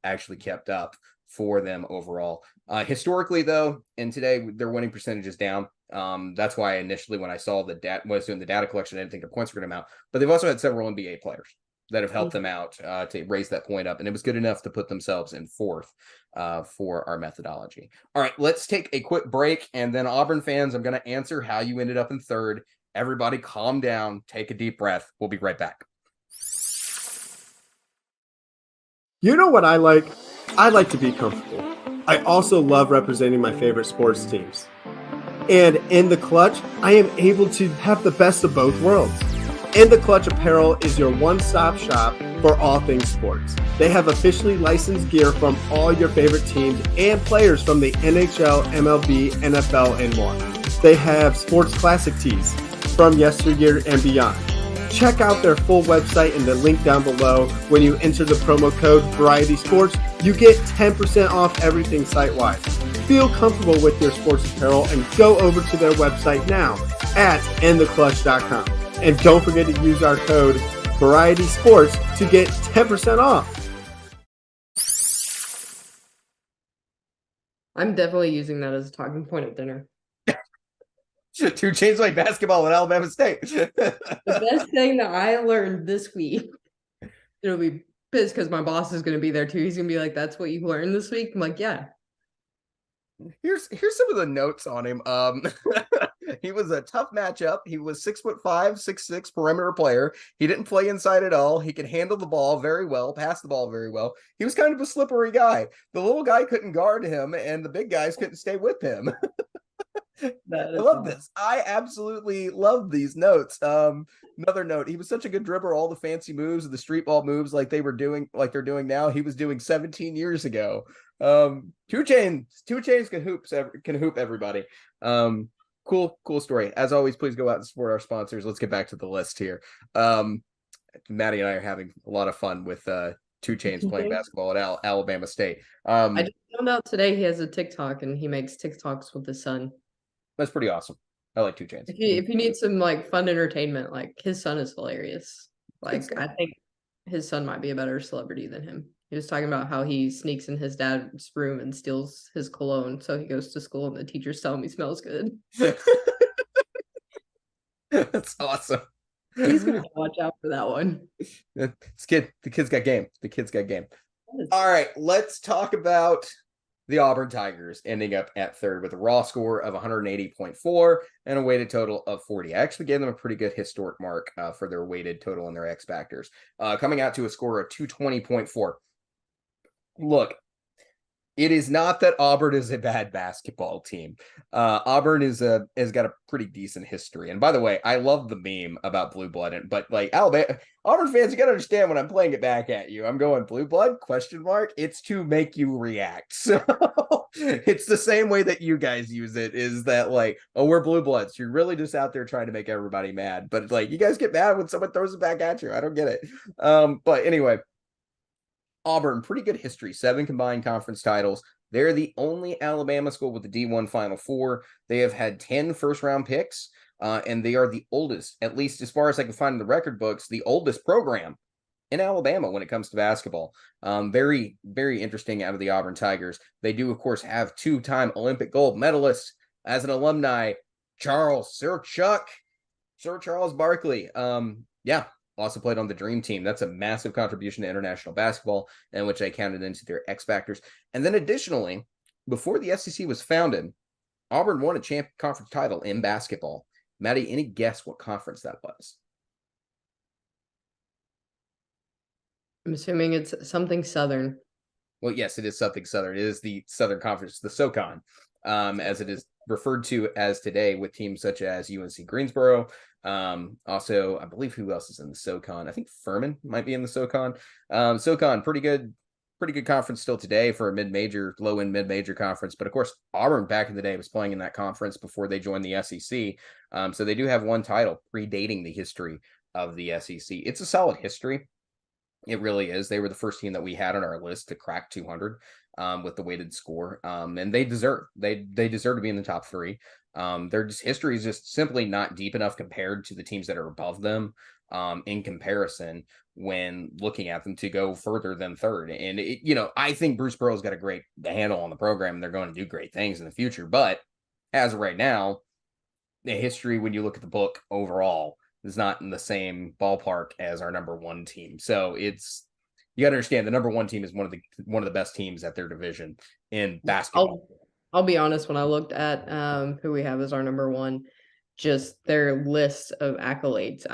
actually kept up for them overall. Historically, though, and today their winning percentage is down. That's why initially when I saw the was doing the data collection, I didn't think the points were going to amount. But they've also had several NBA players that have helped them out to raise that point up. And it was good enough to put themselves in 4th for our methodology. All right, let's take a quick break. And then Auburn fans, I'm going to answer how you ended up in 3rd. Everybody calm down, take a deep breath. We'll be right back. You know what I like? I like to be comfortable. I also love representing my favorite sports teams. And in the Clutch, I am able to have the best of both worlds. In the Clutch Apparel is your one-stop shop for all things sports. They have officially licensed gear from all your favorite teams and players from the NHL, MLB, NFL, and more. They have sports classic tees from yesteryear and beyond. Check out their full website in the link down below. When you enter the promo code Variety Sports, you get 10% off everything site-wide. Feel comfortable with your sports apparel and go over to their website now at intheclutch.com. And don't forget to use our code Variety Sports to get 10% off. I'm definitely using that as a talking point at dinner. 2 Chainz playing basketball at Alabama State. The best thing that I learned this week, it'll be pissed because my boss is going to be there too. He's going to be like, "That's what you learned this week?" I'm like, "Yeah." Here's some of the notes on him. He was a tough matchup. He was 6'5", 6'6" perimeter player. He didn't play inside at all. He could handle the ball very well, pass the ball very well. He was kind of a slippery guy. The little guy couldn't guard him, and the big guys couldn't stay with him. I love this. I absolutely love these notes. Another note, he was such a good dribbler. All the fancy moves, the street ball moves like they're doing now, he was doing 17 years ago. 2 Chainz can hoop everybody. Cool story. As always, please go out and support our sponsors. Let's get back to the list here. Maddie and I are having a lot of fun with 2 Chainz playing basketball at Alabama State. I just found out today he has a TikTok and he makes TikToks with his son. That's pretty awesome. I like 2 Chainz. If you need some like fun entertainment, like his son is hilarious. Like I think his son might be a better celebrity than him. He was talking about how he sneaks in his dad's room and steals his cologne. So he goes to school and the teachers tell him he smells good. That's awesome. He's gonna watch out for that one. The kid's got game. All right, let's talk about the Auburn Tigers ending up at third with a raw score of 180.4 and a weighted total of 40. I actually gave them a pretty good historic mark for their weighted total and their X factors, coming out to a score of 220.4. Look, it is not that Auburn is a bad basketball team. Auburn has got a pretty decent history. And by the way, I love the meme about blue blood, but like Auburn fans, you got to understand when I'm playing it back at you, I'm going blue blood ? It's to make you react. So it's the same way that you guys use it, is that like, oh, we're blue bloods. You're really just out there trying to make everybody mad. But like, you guys get mad when someone throws it back at you. I don't get it. But anyway, Auburn, pretty good history, 7 combined conference titles. They're the only Alabama school with the D1 Final Four. They have had 10 first-round picks, and they are the oldest, at least as far as I can find in the record books, the oldest program in Alabama when it comes to basketball. Very, very interesting out of the Auburn Tigers. They do, of course, have 2-time Olympic gold medalists. As an alumni, Sir Charles Barkley. Also played on the Dream Team. That's a massive contribution to international basketball, and which I counted into their X factors. And then additionally, before the SEC was founded, Auburn won a conference title in basketball. Maddie, any guess what conference that was? I'm assuming it's something Southern. Well, yes, it is something Southern. It is the Southern Conference, the SoCon, as it is referred to as today, with teams such as UNC Greensboro. Also, I believe who else is in the SoCon? I think Furman might be in the SoCon. SoCon, pretty good conference still today for a mid-major, low-end mid-major conference. But of course, Auburn back in the day was playing in that conference before they joined the SEC. So they do have one title predating the history of the SEC. It's a solid history. It really is. They were the first team that we had on our list to crack 200 with the weighted score. And they deserve to be in the top 3. Their history is just simply not deep enough compared to the teams that are above them in comparison when looking at them to go further than third. And, I think Bruce Pearl's got a great handle on the program, and they're going to do great things in the future. But as of right now, the history, when you look at the book overall, is not in the same ballpark as our number 1 team. So you got to understand the number 1 team is one of the best teams at their division in basketball. I'll be honest, when I looked at who we have as our number 1, just their list of accolades,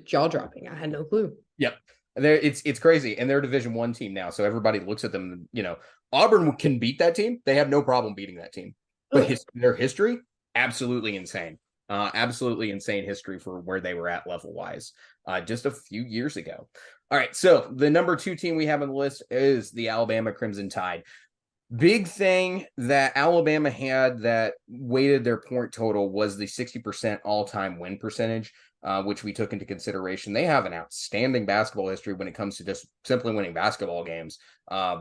jaw-dropping. I had no clue. Yep. It's crazy. And they're a Division 1 team now, so everybody looks at them, Auburn can beat that team. They have no problem beating that team. But their history, absolutely insane. Absolutely insane history for where they were at level-wise just a few years ago. All right, so the number 2 team we have on the list is the Alabama Crimson Tide. Big thing that Alabama had that weighted their point total was the 60% all-time win percentage. which we took into consideration. They have an outstanding basketball history when it comes to just simply winning basketball games.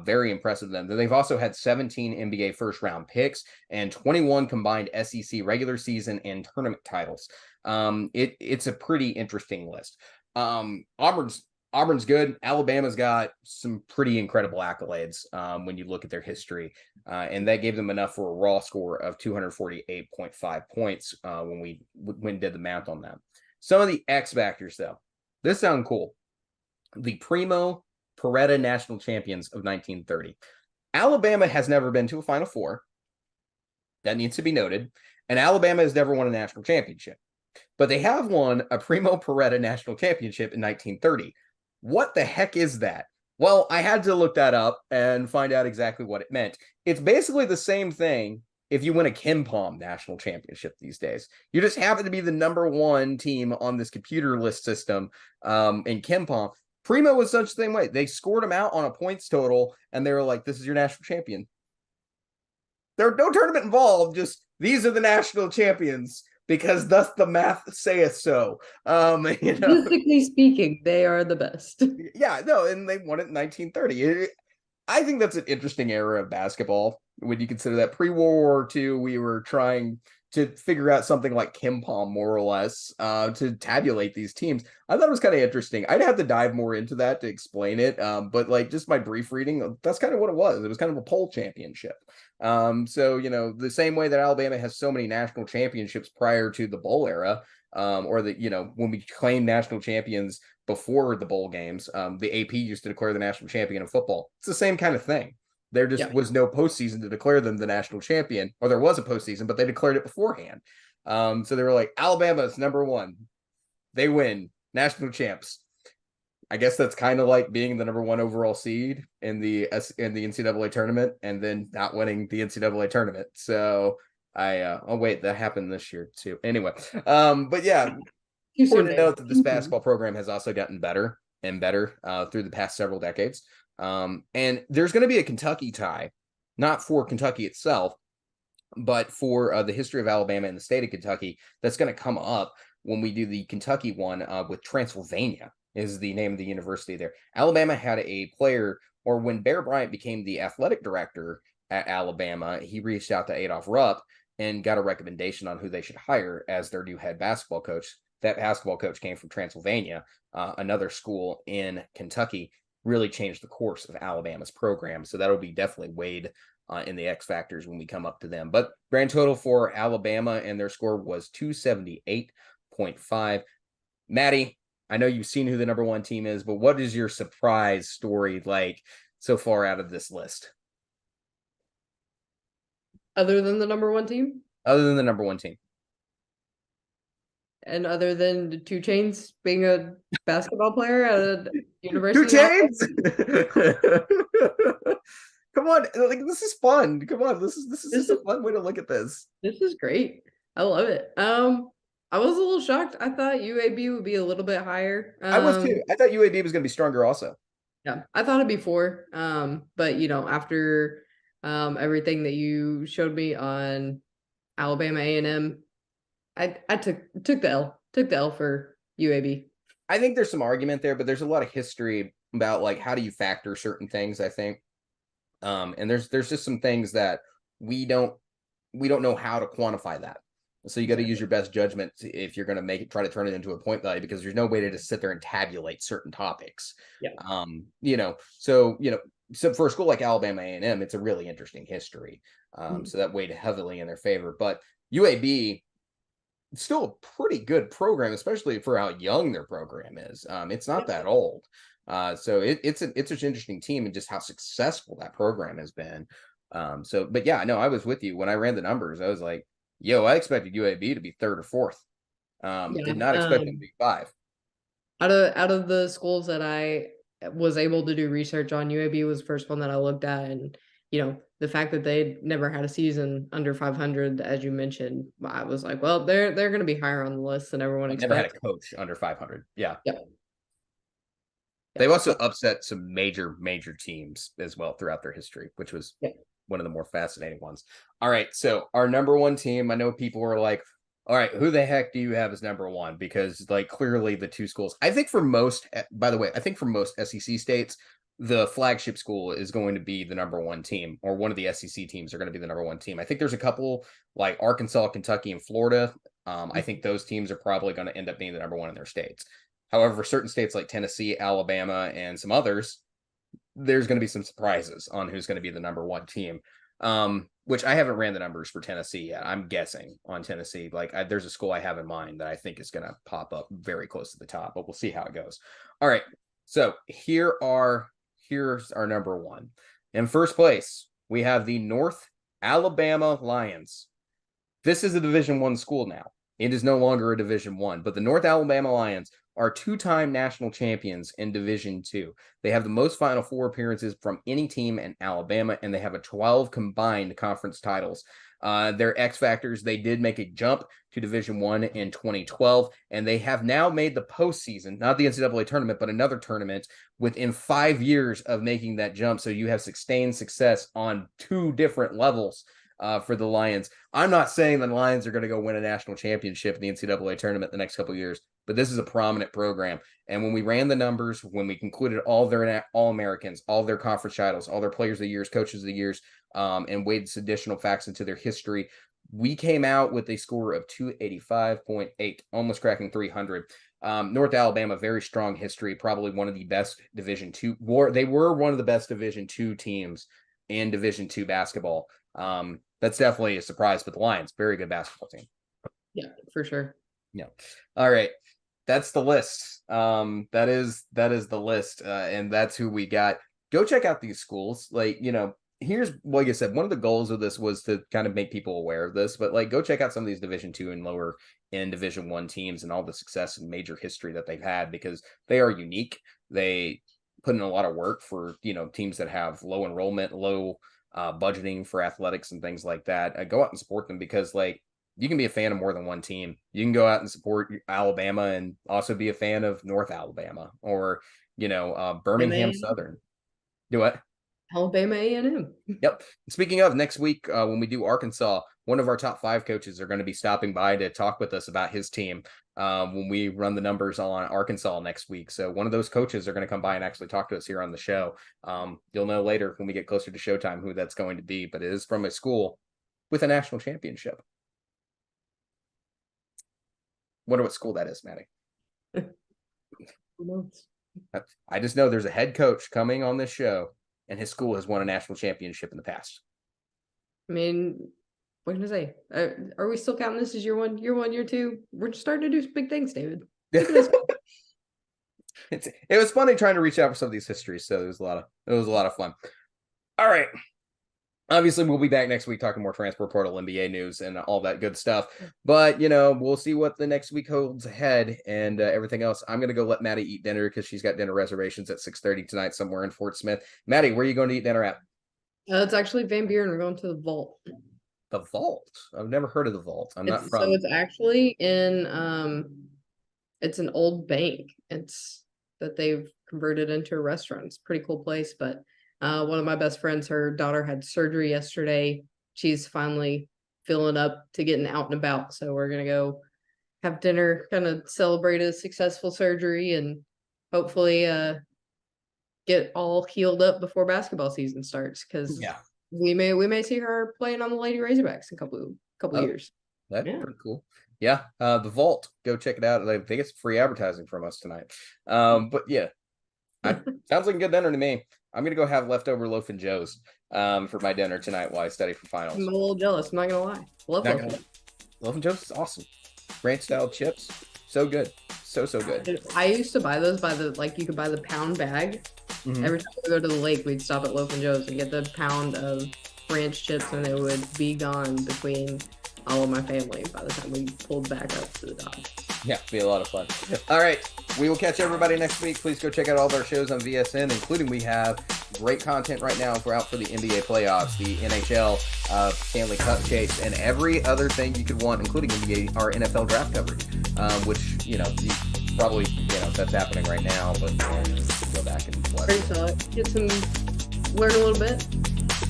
Very impressive them. They've also had 17 NBA first-round picks and 21 combined SEC regular season and tournament titles. It's a pretty interesting list. Auburn's good. Alabama's got some pretty incredible accolades when you look at their history. And that gave them enough for a raw score of 248.5 points when we did the math on that. Some of the X factors, though. This sounds cool. The Primo Peretta National Champions of 1930. Alabama has never been to a Final Four. That needs to be noted. And Alabama has never won a national championship. But they have won a Primo Peretta National Championship in 1930. What the heck is that? Well, I had to look that up and find out exactly what it meant. It's basically the same thing if you win a KenPom national championship these days. You just happen to be the number one team on this computer list system in KenPom. Primo was such the same way. They scored them out on a points total, and they were like, this is your national champion. There's no tournament involved, just these are the national champions, because thus the math saith so. Statistically speaking, they are the best. Yeah, no, and they won it in 1930. I think that's an interesting era of basketball when you consider that pre-World War II, we were trying to figure out something like KenPom, more or less, to tabulate these teams. I thought it was kind of interesting. I'd have to dive more into that to explain it, but like just my brief reading, that's kind of what it was. It was kind of a poll championship. So, the same way that Alabama has so many national championships prior to the bowl era, or when we claim national champions before the bowl games, the AP used to declare the national champion of football. It's the same kind of thing. There just was no postseason to declare them the national champion, or there was a postseason, but they declared it beforehand. So they were like, Alabama's number one. They win national champs. I guess that's kind of like being the number one overall seed in the NCAA tournament and then not winning the NCAA tournament. So wait, that happened this year too. Anyway, but yeah, important to note that this basketball program has also gotten better and better through the past several decades. And there's going to be a Kentucky tie, not for Kentucky itself, but for the history of Alabama and the state of Kentucky. That's going to come up when we do the Kentucky one with Transylvania is the name of the university there. Alabama had a player, or when Bear Bryant became the athletic director at Alabama, he reached out to Adolph Rupp and got a recommendation on who they should hire as their new head basketball coach. That basketball coach came from Transylvania, another school in Kentucky. Really changed the course of Alabama's program. So that'll be definitely weighed in the X factors when we come up to them. But grand total for Alabama and their score was 278.5. Maddie, I know you've seen who the number one team is, but what is your surprise story like so far out of this list? Other than the number one team? Other than the number one team. And other than the 2 Chainz being a basketball player at a university. 2 Chainz? Come on, like this is fun. Come on, this is just a fun way to look at this. This is great. I love it. I was a little shocked. I thought UAB would be a little bit higher. I was too. I thought UAB was going to be stronger also. Yeah, I thought it'd be 4. But after everything that you showed me on Alabama A&M, I took the L. Took the L for UAB. I think there's some argument there, but there's a lot of history about like how do you factor certain things, I think. And there's just some things that we don't know how to quantify that. So you got to use your best judgment if you're going to try to turn it into a point value, because there's no way to just sit there and tabulate certain topics. Yeah. So for a school like Alabama A&M, it's a really interesting history. So that weighed heavily in their favor. But UAB, still a pretty good program, especially for how young their program is. It's not that old. So it's an interesting team and just how successful that program has been. But yeah, no, I was with you when I ran the numbers. I was like, I expected UAB to be 3rd or 4th. Did not expect them to be 5. Out of the schools that I was able to do research on, UAB was the first one that I looked at, and the fact that they never had a season under 500, as you mentioned, I was like, well, they're going to be higher on the list than everyone expects. Never had a coach under 500. Yeah. Yep. They've also upset some major teams as well throughout their history, which was one of the more fascinating ones. All right, so our number one team, I know people were like, All right, who the heck do you have as number one? Because like clearly the two schools, I think for most, by the way, I think for most SEC states, the flagship school is going to be the number one team, or one of the SEC teams are going to be the number one team. I think there's a couple like Arkansas, Kentucky, and Florida. I think those teams are probably going to end up being the number one in their states. However, certain states like Tennessee, Alabama, and some others, there's going to be some surprises on who's going to be the number one team. Which I haven't ran the numbers for Tennessee yet. I'm guessing on Tennessee. Like there's a school I have in mind that I think is going to pop up very close to the top, but we'll see how it goes. All right. So here's our number one. In first place, we have the North Alabama Lions. This is a Division I school now. It is no longer a Division I, but the North Alabama Lions are two-time national champions in Division II. They have the most Final Four appearances from any team in Alabama, and they have a 12 combined conference titles. Their X factors, they did make a jump to Division I in 2012, and they have now made the postseason, not the NCAA tournament, but another tournament within 5 years of making that jump. So you have sustained success on two different levels for the Lions. I'm not saying the Lions are going to go win a national championship in the NCAA tournament the next couple of years, but this is a prominent program. And when we ran the numbers, when we concluded all their All-Americans, all their conference titles, all their players of the years, coaches of the years, and weighed additional facts into their history, we came out with a score of 285.8, almost cracking 300. North Alabama, very strong history, probably one of the best Division II. They were one of the best Division II teams in Division II basketball. That's definitely a surprise, but the Lions, very good basketball team. Yeah, for sure. Yeah. All right. That's the list. That is the list. And that's who we got. Go check out these schools. Like, here's, like I said, one of the goals of this was to kind of make people aware of this, but like, go check out some of these Division II and lower end Division I teams and all the success and major history that they've had, because they are unique. They put in a lot of work for, teams that have low enrollment, low budgeting for athletics and things like that. Go out and support them, because like, you can be a fan of more than one team. You can go out and support Alabama and also be a fan of North Alabama, or, Birmingham Southern. Do what? Alabama A&M. Yep. Speaking of, next week, when we do Arkansas, one of our top 5 coaches are going to be stopping by to talk with us about his team when we run the numbers on Arkansas next week. So one of those coaches are going to come by and actually talk to us here on the show. You'll know later when we get closer to showtime who that's going to be, but it is from a school with a national championship. Wonder what school that is, Maddie. I just know there's a head coach coming on this show, and his school has won a national championship in the past. I mean, what can I say? Are we still counting this as year one, year two? We're just starting to do some big things, David. It was funny trying to reach out for some of these histories, so it was a lot of fun. All right. Obviously, we'll be back next week talking more transfer portal, NBA news, and all that good stuff. But, we'll see what the next week holds ahead and everything else. I'm going to go let Maddie eat dinner because she's got dinner reservations at 6:30 tonight somewhere in Fort Smith. Maddie, where are you going to eat dinner at? It's actually Van Buren. We're going to the Vault. The Vault? I've never heard of the Vault. I'm not from. So it's actually in, it's an old bank. It's that they've converted into a restaurant. It's a pretty cool place, but one of my best friends, her daughter had surgery yesterday. She's finally feeling up to getting out and about. So we're going to go have dinner, kind of celebrate a successful surgery, and hopefully get all healed up before basketball season starts. Because we may see her playing on the Lady Razorbacks in a couple years. That's pretty cool. Yeah. The Vault, go check it out. I think it's free advertising from us tonight. But yeah, sounds like a good dinner to me. I'm going to go have leftover Loaf and Joe's for my dinner tonight while I study for finals. I'm a little jealous. I'm not going to lie. Loaf and Joe's is awesome. Ranch style chips. So good. So good. I used to buy those you could buy the pound bag. Mm-hmm. Every time we go to the lake, we'd stop at Loaf and Joe's and get the pound of ranch chips, and they would be gone between all of my family by the time we pulled back up to the dock. Yeah, be a lot of fun. All right. We will catch everybody next week. Please go check out all of our shows on VSN, including we have great content right now. We're out for the NBA playoffs, the NHL, Stanley Cup chase, and every other thing you could want, including our NFL draft coverage, which, you probably, that's happening right now, but go back and watch. Learn a little bit.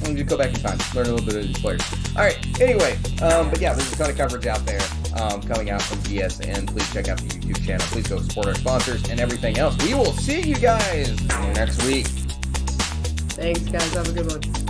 And just go back in time, learn a little bit of these players. All right. Anyway, but yeah, there's a ton of coverage out there. coming out from GSN. Please check out the YouTube channel. Please go support our sponsors and everything else. We will see you guys next week. Thanks, guys. Have a good one.